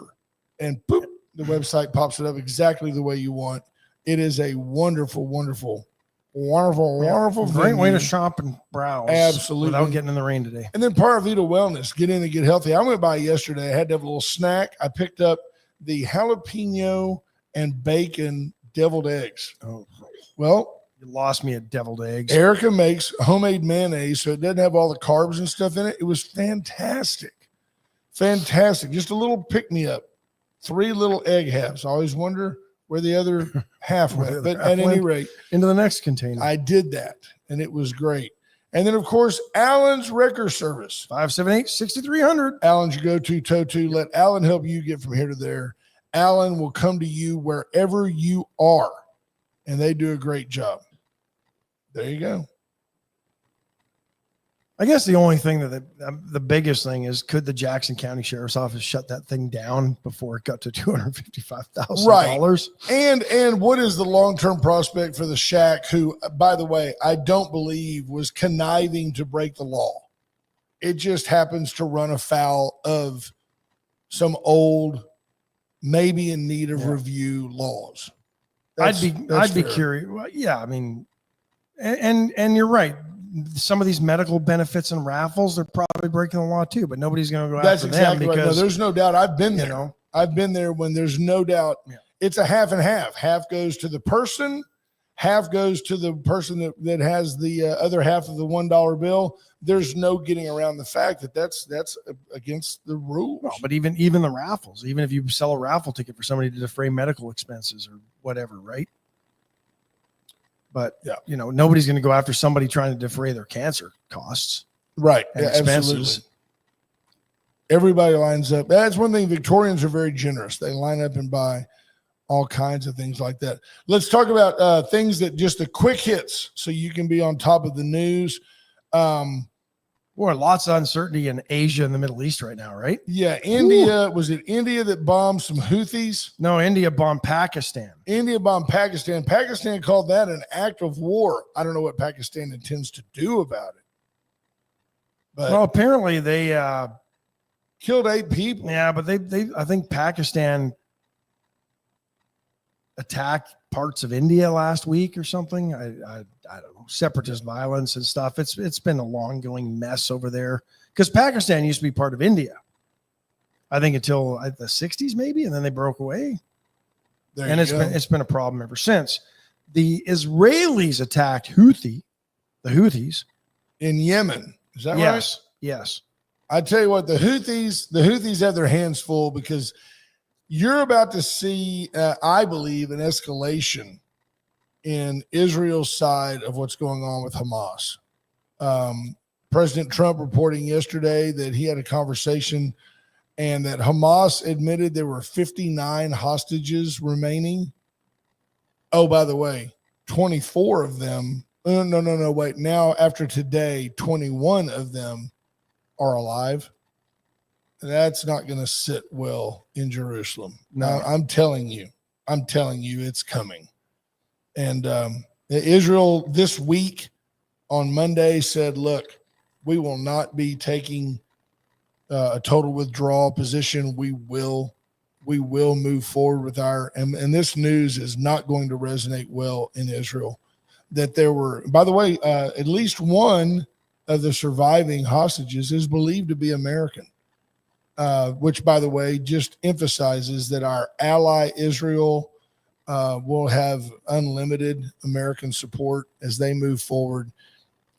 And boop, the website pops it up exactly the way you want. It is a wonderful, wonderful great way to shop and browse. Absolutely. Without getting in the rain today. And then Paravita Wellness, get in and get healthy. I went by yesterday. I had to have a little snack. I picked up the jalapeno and bacon deviled eggs. Oh, well, you lost me at deviled eggs. Erica makes homemade mayonnaise, so it doesn't have all the carbs and stuff in it. It was fantastic. Fantastic. Just a little pick-me-up. 3 little egg halves. I always wonder where the other half went. But at any rate, into the next container. I did that, and it was great. And then, of course, Allen's Wrecker Service. 578-6300. Allen's your go-to toe-to. Let Allen help you get from here to there. Allen will come to you wherever you are, and they do a great job. There you go. I guess the only thing that the biggest thing is, could the Jackson County Sheriff's Office shut that thing down before it got to $255,000? Right. And what is the long-term prospect for the Shack, who, by the way, I don't believe was conniving to break the law. It just happens to run afoul of some old, maybe in need of review laws. I'd be curious. Well, yeah, I mean, and you're right. Some of these medical benefits and raffles, they're probably breaking the law too, but nobody's going to go after them because right. No, there's no doubt. I've been there. I've been there when there's no doubt. Yeah. it's a half and half. Half goes to the person, half goes to the person that has the other half of the $1 bill. There's no getting around the fact that that's against the rules. Well, but even the raffles, even if you sell a raffle ticket for somebody to defray medical expenses or whatever, right? But yeah, nobody's going to go after somebody trying to defray their cancer costs, right? And expenses. Absolutely. Everybody lines up. That's one thing. Victorians are very generous. They line up and buy all kinds of things like that. Let's talk about things that just the quick hits, so you can be on top of the news. Lots of uncertainty in Asia and the Middle East right now, right? Yeah, India. Was it India that bombed some Houthis? No, India bombed Pakistan. India bombed Pakistan. Pakistan called that an act of war. I don't know what Pakistan intends to do about it. But Well, apparently they killed 8 people. yeah, but they I think Pakistan attacked parts of India last week or something. I don't know, separatist violence and stuff. It's been a long going mess over there because Pakistan used to be part of India, I think, until the 60s maybe, and then they broke away. And it's been a problem ever since. The Israelis attacked the Houthis in Yemen. Is that right? Yes, yes. I tell you what, the Houthis have their hands full, because you're about to see, I believe, an escalation in Israel's side of what's going on with Hamas. President Trump reporting yesterday that he had a conversation and that Hamas admitted there were 59 hostages remaining. Oh, by the way, 24 of them. No, wait. Now, after today, 21 of them are alive. That's not going to sit well in Jerusalem. No. I'm telling you, it's coming. And Israel this week on Monday said, look, we will not be taking a total withdrawal position. We will move forward with and this news is not going to resonate well in Israel. That there were, by the way, at least one of the surviving hostages is believed to be American. Which, by the way, just emphasizes that our ally Israel will have unlimited American support as they move forward.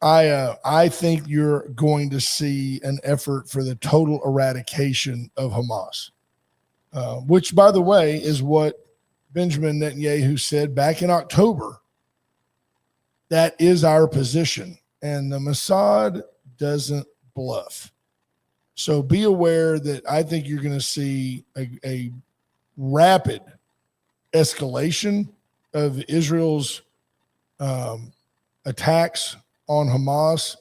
I think you're going to see an effort for the total eradication of Hamas, which, by the way, is what Benjamin Netanyahu said back in October. That is our position, and the Mossad doesn't bluff. So be aware that I think you're going to see a rapid escalation of Israel's attacks on Hamas.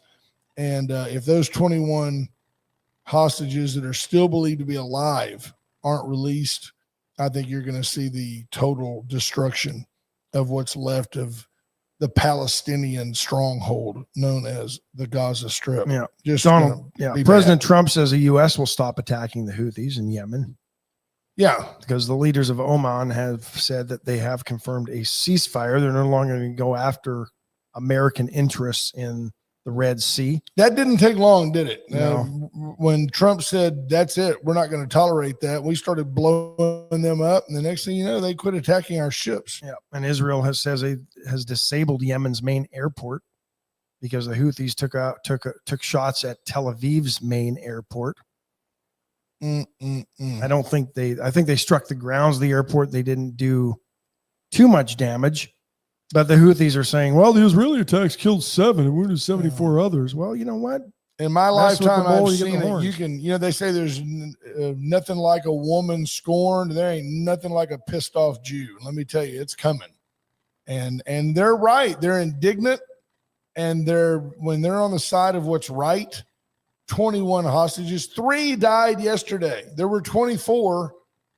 And if those 21 hostages that are still believed to be alive aren't released, I think you're going to see the total destruction of what's left of the Palestinian stronghold known as the Gaza Strip. Yeah. Just President Trump says the U.S. will stop attacking the Houthis in Yemen. Yeah. Because the leaders of Oman have said that they have confirmed a ceasefire. They're no longer going to go after American interests in the Red Sea. That didn't take long, did it? No. When Trump said, that's it, we're not going to tolerate that, we started blowing them up. And the next thing you know, they quit attacking our ships. Yeah. And Israel has disabled Yemen's main airport because the Houthis took shots at Tel Aviv's main airport. I think they struck the grounds of the airport. They didn't do too much damage. But the Houthis are saying, well, the Israeli attacks killed 7 and wounded 74 others. Well, you know what? In my lifetime, I've seen it. Horns. You can, they say there's nothing like a woman scorned. There ain't nothing like a pissed off Jew. Let me tell you, it's coming. And they're right. They're indignant. And when they're on the side of what's right, 21 hostages, 3 died yesterday. There were 24.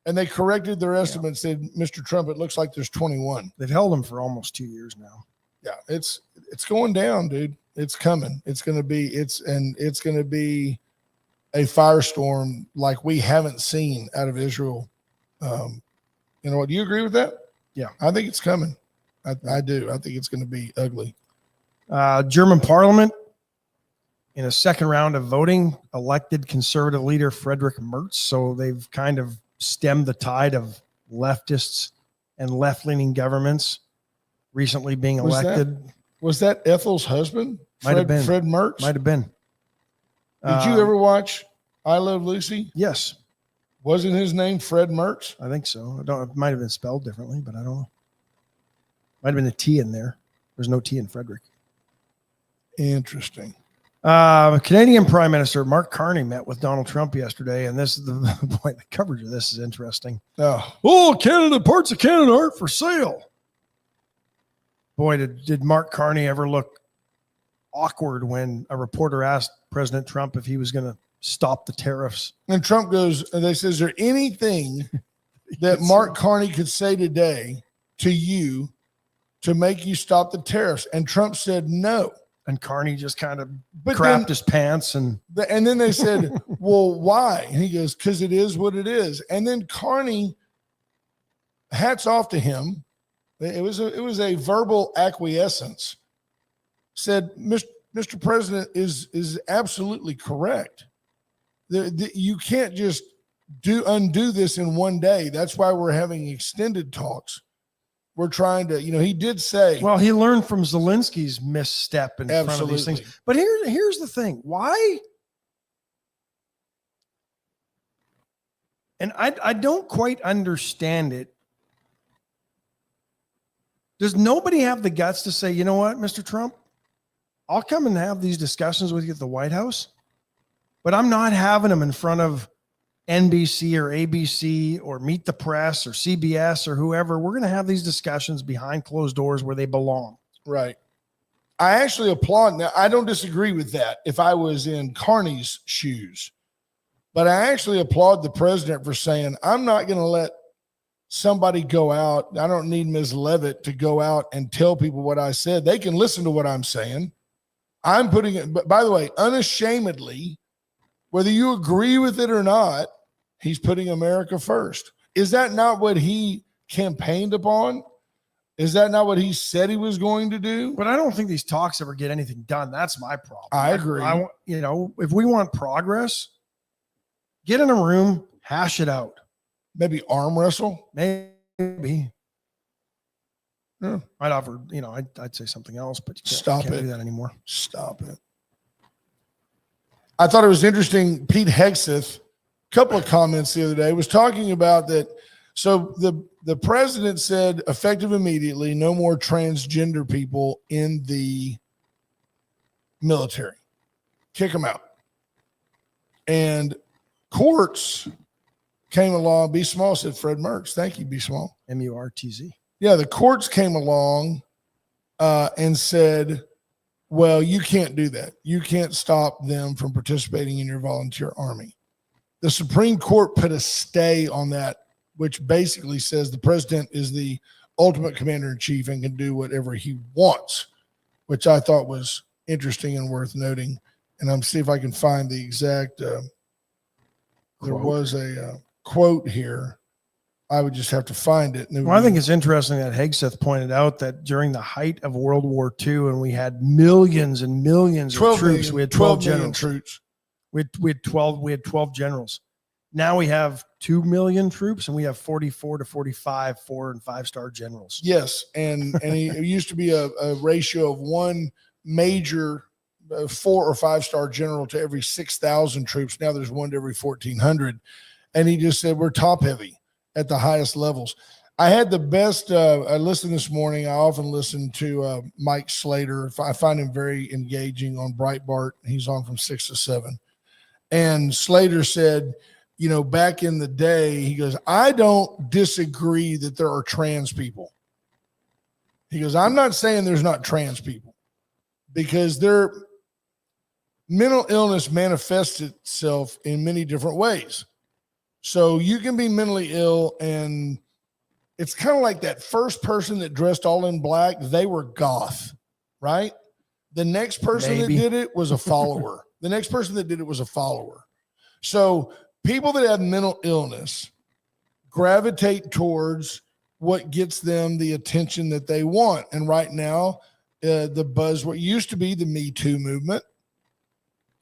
And they corrected their estimate, said, Mr. Trump, it looks like there's 21. They've held them for almost 2 years now. Yeah, it's going down, dude. It's coming. It's going to be a firestorm like we haven't seen out of Israel. You know what? Do you agree with that? Yeah. I think it's coming. I do. I think it's going to be ugly. German parliament, in a second round of voting, elected conservative leader Friedrich Merz. So they've kind of stemmed the tide of leftists and left-leaning governments recently being elected. Was that Ethel's husband? Might have been. Fred Mertz? Might have been. Did you ever watch I Love Lucy? Yes, Wasn't his name Fred Mertz? I think so. It might have been spelled differently, but I don't know. Might have been a T in there. There's no T in Frederick. Interesting. Canadian Prime Minister Mark Carney met with Donald Trump yesterday, and this is the coverage of this is interesting. Oh, Parts of Canada aren't for sale. Boy, did Mark Carney ever look awkward when a reporter asked President Trump if he was going to stop the tariffs. and Trump goes, and they says, is there anything that Mark Carney could say today to you to make you stop the tariffs? And Trump said no. And Carney just kind of But crapped his pants. And then they said, well, why? And he goes, because it is what it is. And then Carney, hats off to him. It was a verbal acquiescence. Said, Mr. President is absolutely correct. You can't just undo this in one day. That's why we're having extended talks. We're trying to, he did say. well, he learned from Zelensky's misstep in front of these Absolutely. things. But here's the thing. Why? And I don't quite understand it. Does nobody have the guts to say, you know what, Mr. Trump, I'll come and have these discussions with you at the White House, but I'm not having them in front of NBC or ABC or Meet the Press or CBS or whoever. We're going to have these discussions behind closed doors where they belong. Right. I actually applaud. Now, I don't disagree with that if I was in Carney's shoes, but I actually applaud the president for saying, I'm not going to let somebody go out. I don't need Ms. Levitt to go out and tell people what I said. They can listen to what I'm saying. I'm putting it, but by the way, unashamedly, whether you agree with it or not, he's putting America first. Is that not what he campaigned upon? Is that not what he said he was going to do? But I don't think these talks ever get anything done. That's my problem. I agree. If we want progress, get in a room, hash it out. Maybe arm wrestle? Maybe. Yeah. I'd offer, I'd say something else, but you Stop can't it. do that anymore. Stop it. I thought it was interesting. Pete Hegseth, a couple of comments the other day, was talking about that. So the president said, effective immediately, no more transgender people in the military. Kick them out. And courts came along. B. Small said, Fred Mertz. Thank you, B. Small. MURTZ. Yeah, the courts came along and said, well, you can't do that. You can't stop them from participating in your volunteer army. The Supreme Court put a stay on that, which basically says the president is the ultimate commander in chief and can do whatever he wants, which I thought was interesting and worth noting. And I'm see if I can find the exact, there was a quote here. I would just have to find it. Well, I think it's interesting that Hegseth pointed out that during the height of World War II, and we had millions and millions of troops, we had 12 generals. Troops. We had 12 generals. Now we have 2 million troops, and we have 44 to 45 4- and 5-star generals. Yes, and it used to be a ratio of one major 4 or 5-star general to every 6,000 troops. Now there's one to every 1,400, and he just said we're top heavy at the highest levels. I had the best. I listened this morning. I often listen to Mike Slater. I find him very engaging on Breitbart. He's on from 6 to 7, and Slater said, back in the day, he goes, I don't disagree that there are trans people. He goes, I'm not saying there's not trans people, because their mental illness manifests itself in many different ways. So you can be mentally ill, and it's kind of like that first person that dressed all in black, they were goth, right? The next person that did it was a follower. The next person that did it was a follower. So people that have mental illness gravitate towards what gets them the attention that they want. And right now, the buzz, what used to be the Me Too movement,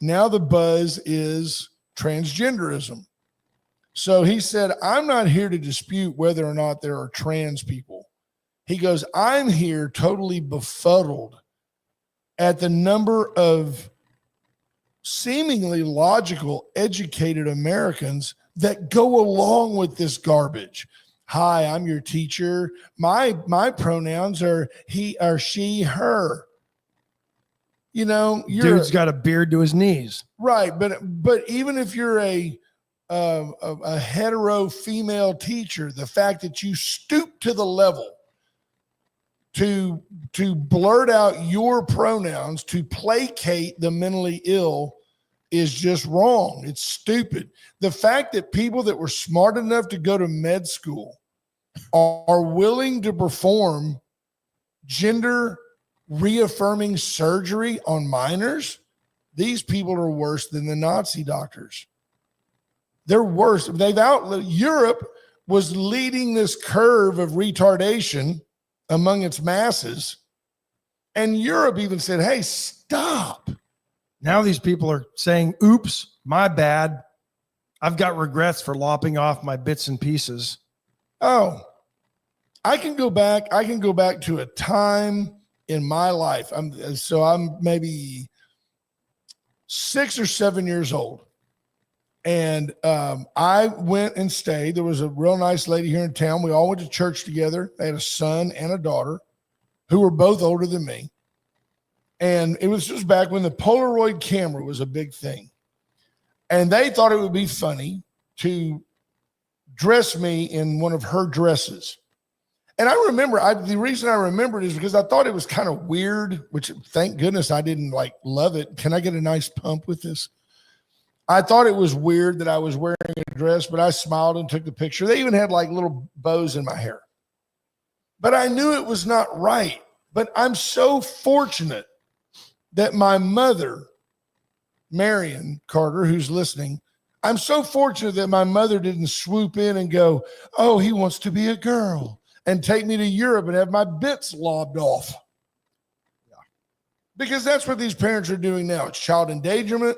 now the buzz is transgenderism. So he said, I'm not here to dispute whether or not there are trans people. He goes, I'm here totally befuddled at the number of seemingly logical, educated Americans that go along with this garbage. Hi, I'm your teacher. My pronouns are he or she, her. You know, Dude's got a beard to his knees. Right, but even if you're a hetero female teacher, the fact that you stoop to the level to blurt out your pronouns to placate the mentally ill is just wrong. It's stupid. The fact that people that were smart enough to go to med school are willing to perform gender reaffirming surgery on minors, these people are worse than the Nazi doctors. They're worse. Europe was leading this curve of retardation among its masses. And Europe even said, hey, stop. Now these people are saying, oops, my bad. I've got regrets for lopping off my bits and pieces. Oh, I can go back to a time in my life. I'm maybe 6 or 7 years old. And I went and stayed. There was a real nice lady here in town. We all went to church together. They had a son and a daughter who were both older than me. And it was just back when the Polaroid camera was a big thing. And they thought it would be funny to dress me in one of her dresses. And I remember, the reason I remember it is because I thought it was kind of weird, which thank goodness I didn't love it. Can I get a nice pump with this? I thought it was weird that I was wearing a dress, but I smiled and took the picture. They even had little bows in my hair. But I knew it was not right. But I'm so fortunate that my mother, Marion Carter, who's listening, I'm so fortunate that my mother didn't swoop in and go, oh, he wants to be a girl, and take me to Europe and have my bits lobbed off. Yeah. Because that's what these parents are doing now. It's child endangerment.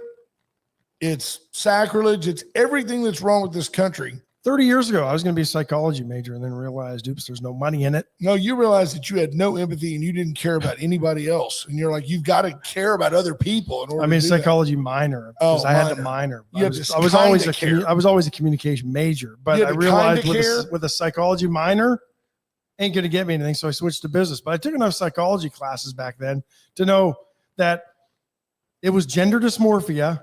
It's sacrilege. It's everything that's wrong with this country. 30 years ago, I was going to be a psychology major and then realized, oops, there's no money in it. No, you realized that you had no empathy and you didn't care about anybody else. And you're like, you've got to care about other people in order to do psychology minor because I had the minor. I was always a communication major, but I realized with a psychology minor ain't going to get me anything. So I switched to business, but I took enough psychology classes back then to know that it was gender dysmorphia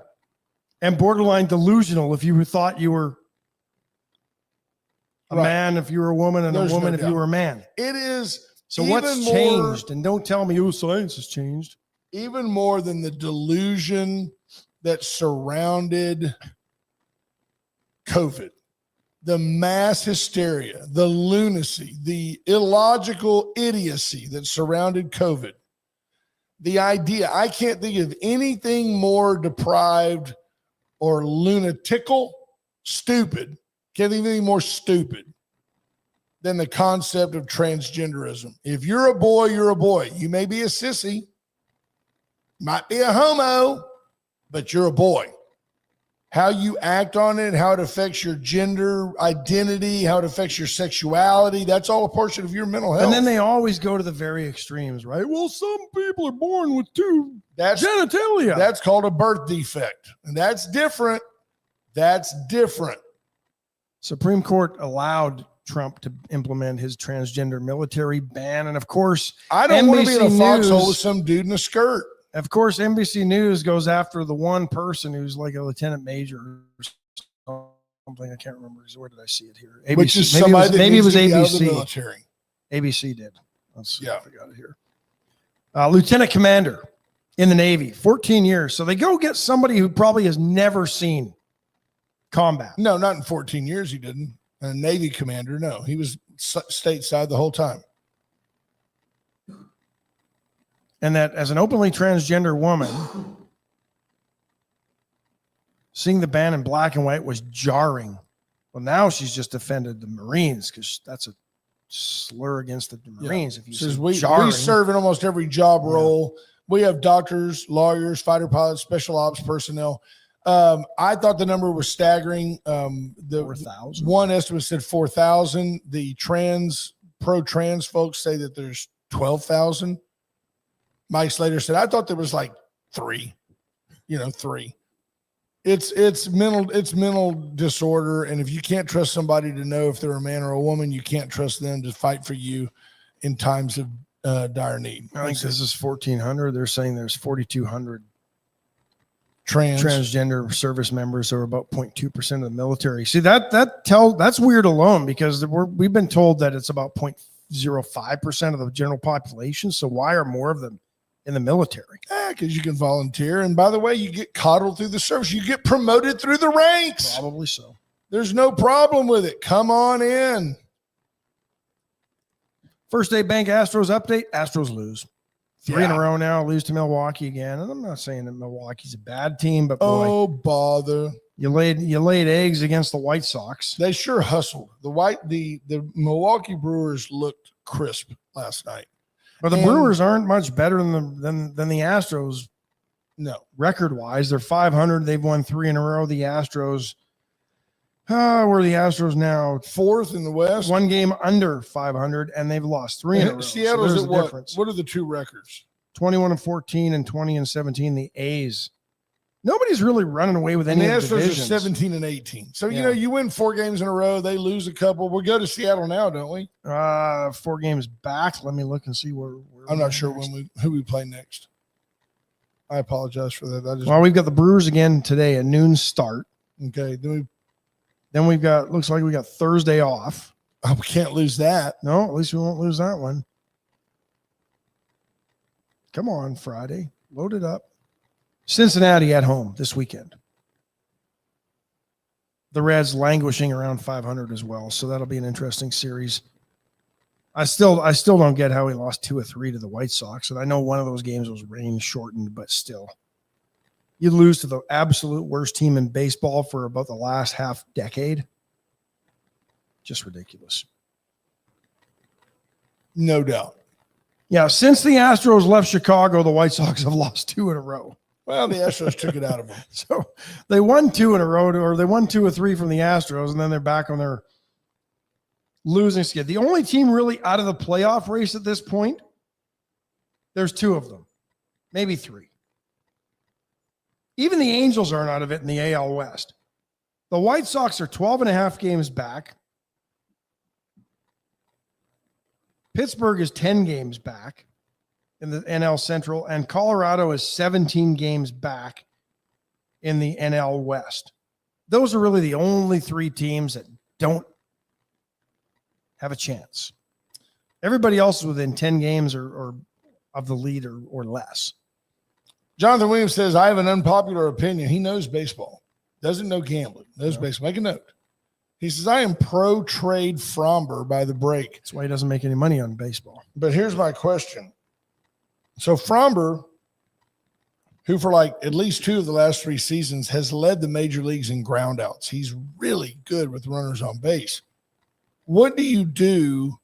and borderline delusional if you thought you were a man, if you were a woman, and a woman if you were a man. It is. So what's changed? And don't tell me, science has changed. Even more than the delusion that surrounded COVID, the mass hysteria, the lunacy, the illogical idiocy that surrounded COVID. The idea, I can't think of anything more deprived or lunatical, stupid, can't think of anything more stupid than the concept of transgenderism. If you're a boy, you're a boy. You may be a sissy, might be a homo, but you're a boy. How you act on it, how it affects your gender identity, how it affects your sexuality, that's all a portion of your mental health. And then they always go to the very extremes, right? Well, some people are born with two genitalia. That's called a birth defect. And that's different. That's different. Supreme Court allowed Trump to implement his transgender military ban. And of course, I don't want to be in a foxhole with some dude in a skirt. Of course, NBC News goes after the one person who's like a lieutenant major or something. I can't remember. Where did I see it here? ABC. Which is somebody maybe it was ABC. ABC did. Let's see if I got it here. Lieutenant commander in the Navy, 14 years. So they go get somebody who probably has never seen combat. No, not in 14 years. He didn't. A Navy commander. No, he was stateside the whole time. And that as an openly transgender woman, seeing the ban in black and white was jarring. Well, now she's just offended the Marines because that's a slur against the Marines. If you say we serve in almost every job role. We have doctors, lawyers, fighter pilots, special ops personnel. I thought the number was staggering. The 4,000. one estimate said 4,000. The pro-trans folks say that there's 12,000. Mike Slater said, I thought there was like 3. It's mental disorder. And if you can't trust somebody to know if they're a man or a woman, you can't trust them to fight for you in times of dire need. I think this is 1,400. They're saying there's 4,200 transgender transgender service members, or about 0.2% of the military. See, that's weird alone, because we've been told that it's about 0.05% of the general population. So why are more of them in the military? Because you can volunteer. And by the way, you get coddled through the service. You get promoted through the ranks. Probably so. There's no problem with it. Come on in. First day bank Astros update. Astros lose. 3 in a row now, lose to Milwaukee again. And I'm not saying that Milwaukee's a bad team, but boy, oh, bother. You laid eggs against the White Sox. They sure hustled. The Milwaukee Brewers looked crisp last night. But the Brewers aren't much better than the Astros. No. Record-wise, they're 500. They've won 3 in a row. The Astros, where are the Astros now? 4th in the West. 1 game under 500, and they've lost 3 in a row. Seattle's so at what? Difference. What are the 2 records? 21-14 and 20-17. The A's. Nobody's really running away with any and the of the Astros divisions. are 17-18. So, you win 4 games in a row. They lose a couple. We go to Seattle now, don't we? 4 games back. Let me look and see where I'm not sure who we play next. I apologize for that. Well, we've got the Brewers again today, a noon start. Okay. Then we've got, looks like we got Thursday off. Oh, we can't lose that. No, at least we won't lose that one. Come on, Friday. Load it up. Cincinnati at home this weekend. The Reds languishing around 500 as well, so that'll be an interesting series. I still don't get how he lost 2 or 3 to the White Sox, and I know one of those games was rain shortened, but still. You lose to the absolute worst team in baseball for about the last half decade. Just ridiculous. No doubt. Yeah, since the Astros left Chicago, the White Sox have lost 2 in a row. Well, the Astros took it out of them. So they won 2 in a row, or they won 2 or 3 from the Astros, and then they're back on their losing skid. The only team really out of the playoff race at this point, there's 2 of them, maybe 3. Even the Angels aren't out of it in the AL West. The White Sox are 12.5 games back. Pittsburgh is 10 games back in the NL Central, and Colorado is 17 games back in the NL West. Those are really the only 3 teams that don't have a chance. Everybody else is within 10 games or of the lead or less. Jonathan Williams says, I have an unpopular opinion. He knows baseball. Doesn't know gambling. Knows baseball. Make a note. He says, I am pro-trade Fromber by the break. That's why he doesn't make any money on baseball. But here's my question. So Fromber, who for like at least 2 of the last 3 seasons has led the major leagues in groundouts. He's really good with runners on base. What do you do?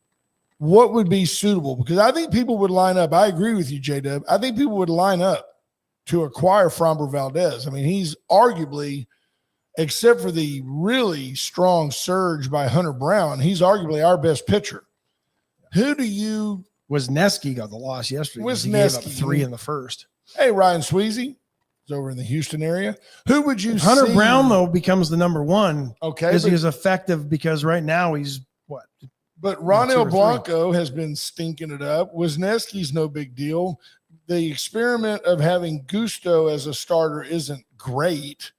What would be suitable? Because I think people would line up. I agree with you, J-Dub. I think people would line up to acquire Fromber Valdez. I mean, he's arguably, except for the really strong surge by Hunter Brown, he's arguably our best pitcher. Who do you? Wisniewski got the loss yesterday. He gave up 3 in the first. Hey, Ryan Sweezy is over in the Houston area. Who would you? Hunter Brown though becomes the number 1. Okay, because he is effective. Because right now he's what? But Ronel Blanco has been stinking it up. Wisniewski's no big deal. The experiment of having Gusto as a starter isn't great.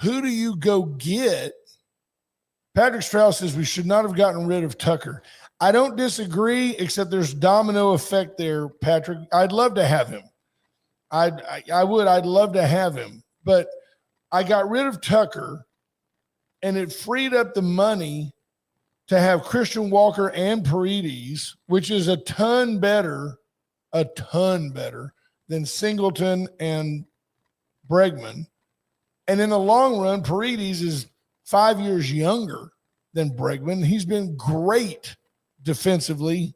Who do you go get? Patrick Strauss says we should not have gotten rid of Tucker. I don't disagree, except there's domino effect there, Patrick. I'd love to have him. I'd love to have him. But I got rid of Tucker, and it freed up the money to have Christian Walker and Paredes, which is a ton better than Singleton and Bregman. And in the long run, Paredes is 5 years younger than Bregman. He's been great defensively.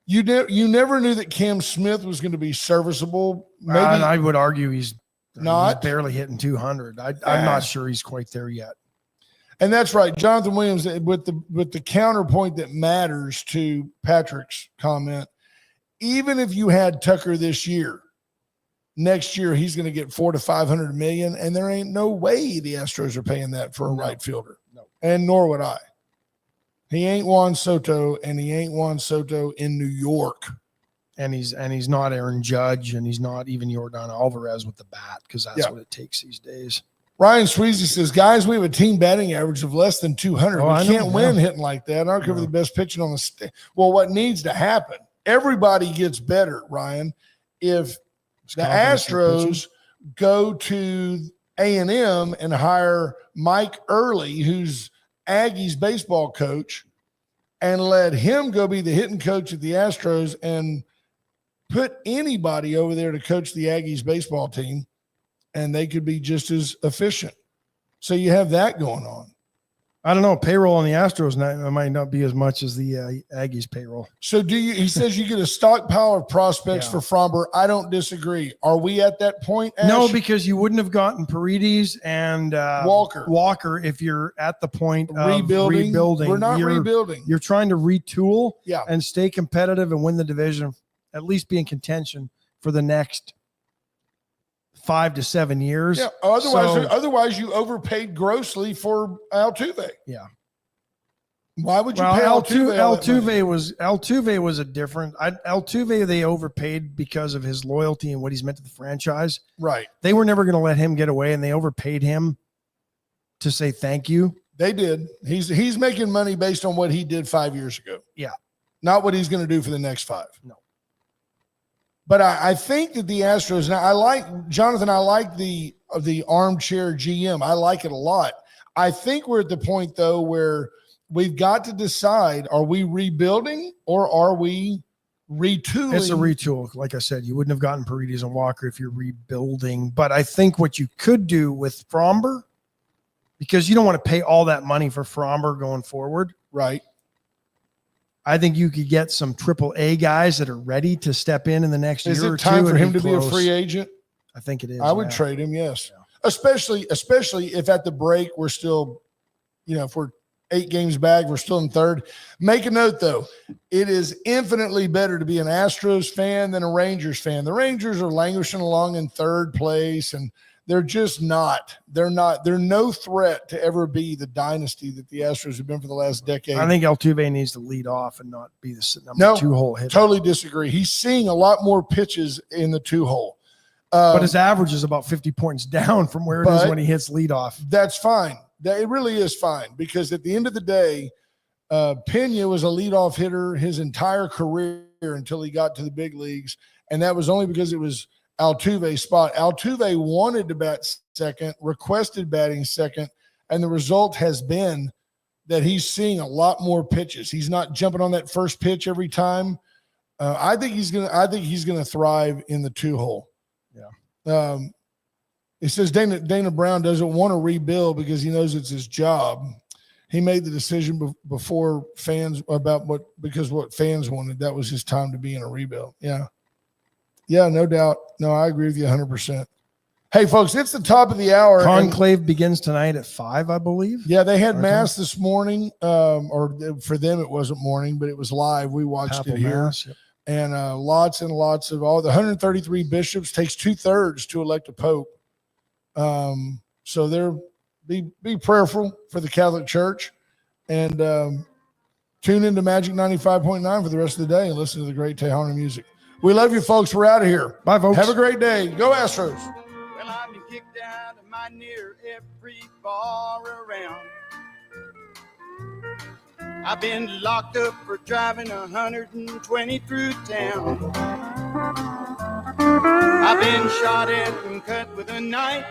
You never knew that Cam Smith was going to be serviceable. Maybe I would argue he's Not He's barely hitting 200. I'm not sure he's quite there yet. And that's right, Jonathan Williams. With the counterpoint that matters to Patrick's comment, even if you had Tucker this year, next year he's going to get $400 to $500 million, and there ain't no way the Astros are paying that for a right fielder. No, and nor would I. He ain't Juan Soto, and he ain't Juan Soto in New York. And he's not Aaron Judge, and he's not even Yordan Alvarez with the bat, because that's what it takes these days. Ryan Sweezy says, guys, we have a team batting average of less than 200. We can't win hitting like that. I don't care for the best pitching on the state. Well, what needs to happen, everybody gets better, Ryan. If the Astros go to A&M and hire Mike Early, who's Aggies baseball coach, and let him go be the hitting coach at the Astros and put anybody over there to coach the Aggies baseball team, and they could be just as efficient. So you have that going on. I don't know. Payroll on the Astros might not be as much as the Aggies payroll. So he says you get a stockpile of prospects for Fromber. I don't disagree. Are we at that point, Ash? No, because you wouldn't have gotten Paredes and Walker if you're at the point of rebuilding. We're not rebuilding. You're trying to retool Yeah. and stay competitive and win the division, at least be in contention for the next 5 to 7 years. Yeah. Otherwise you overpaid grossly for Altuve. Yeah. Why would you pay Altuve? Altuve was a different. Altuve they overpaid because of his loyalty and what he's meant to the franchise. Right. They were never going to let him get away, and they overpaid him to say thank you. They did. He's making money based on what he did 5 years ago. Yeah. Not what he's going to do for the next 5. No. But I think that the Astros, now I like the armchair GM. I like it a lot. I think we're at the point, though, where we've got to decide, are we rebuilding or are we retooling? It's a retool. Like I said, you wouldn't have gotten Paredes and Walker if you're rebuilding. But I think what you could do with Fromber, because you don't want to pay all that money for Fromber going forward. Right. I think you could get some AAA guys that are ready to step in the next year or two. Is it time for him to be a free agent? I think it is. I would trade him, yes. Yeah. Especially if at the break we're still, if we're 8 games back, we're still in third. Make a note, though. It is infinitely better to be an Astros fan than a Rangers fan. The Rangers are languishing along in third place, and they're just not. They're no threat to ever be the dynasty that the Astros have been for the last decade. I think Altuve needs to lead off and not be the number 2-hole hitter. Totally disagree. He's seeing a lot more pitches in the 2-hole. But his average is about 50 points down from where it is when he hits leadoff. That's fine. It really is fine, because at the end of the day, Pena was a leadoff hitter his entire career until he got to the big leagues, and that was only because it was Altuve's spot. Altuve wanted to bat second, requested batting second, and the result has been that he's seeing a lot more pitches. He's not jumping on that first pitch every time. I think he's gonna thrive in the 2-hole. Yeah. It says Dana Brown doesn't want to rebuild because he knows it's his job. He made the decision before fans because what fans wanted. That was his time to be in a rebuild. Yeah. Yeah, no doubt. No, I agree with you 100%. Hey, folks, it's the top of the hour. Conclave begins tonight at 5, I believe. Yeah, they had mass this morning, or for them it wasn't morning, but it was live. We watched it here. Mass, yep. And lots and lots of all the 133 bishops. Takes 2/3 to elect a pope. So be prayerful for the Catholic Church, and tune into Magic 95.9 for the rest of the day and listen to the great Tejano music. We love you, folks. We're out of here. Bye, folks. Have a great day. Go Astros. Well, I've been kicked out of my near every bar around. I've been locked up for driving 120 through town. I've been shot at and cut with a knife.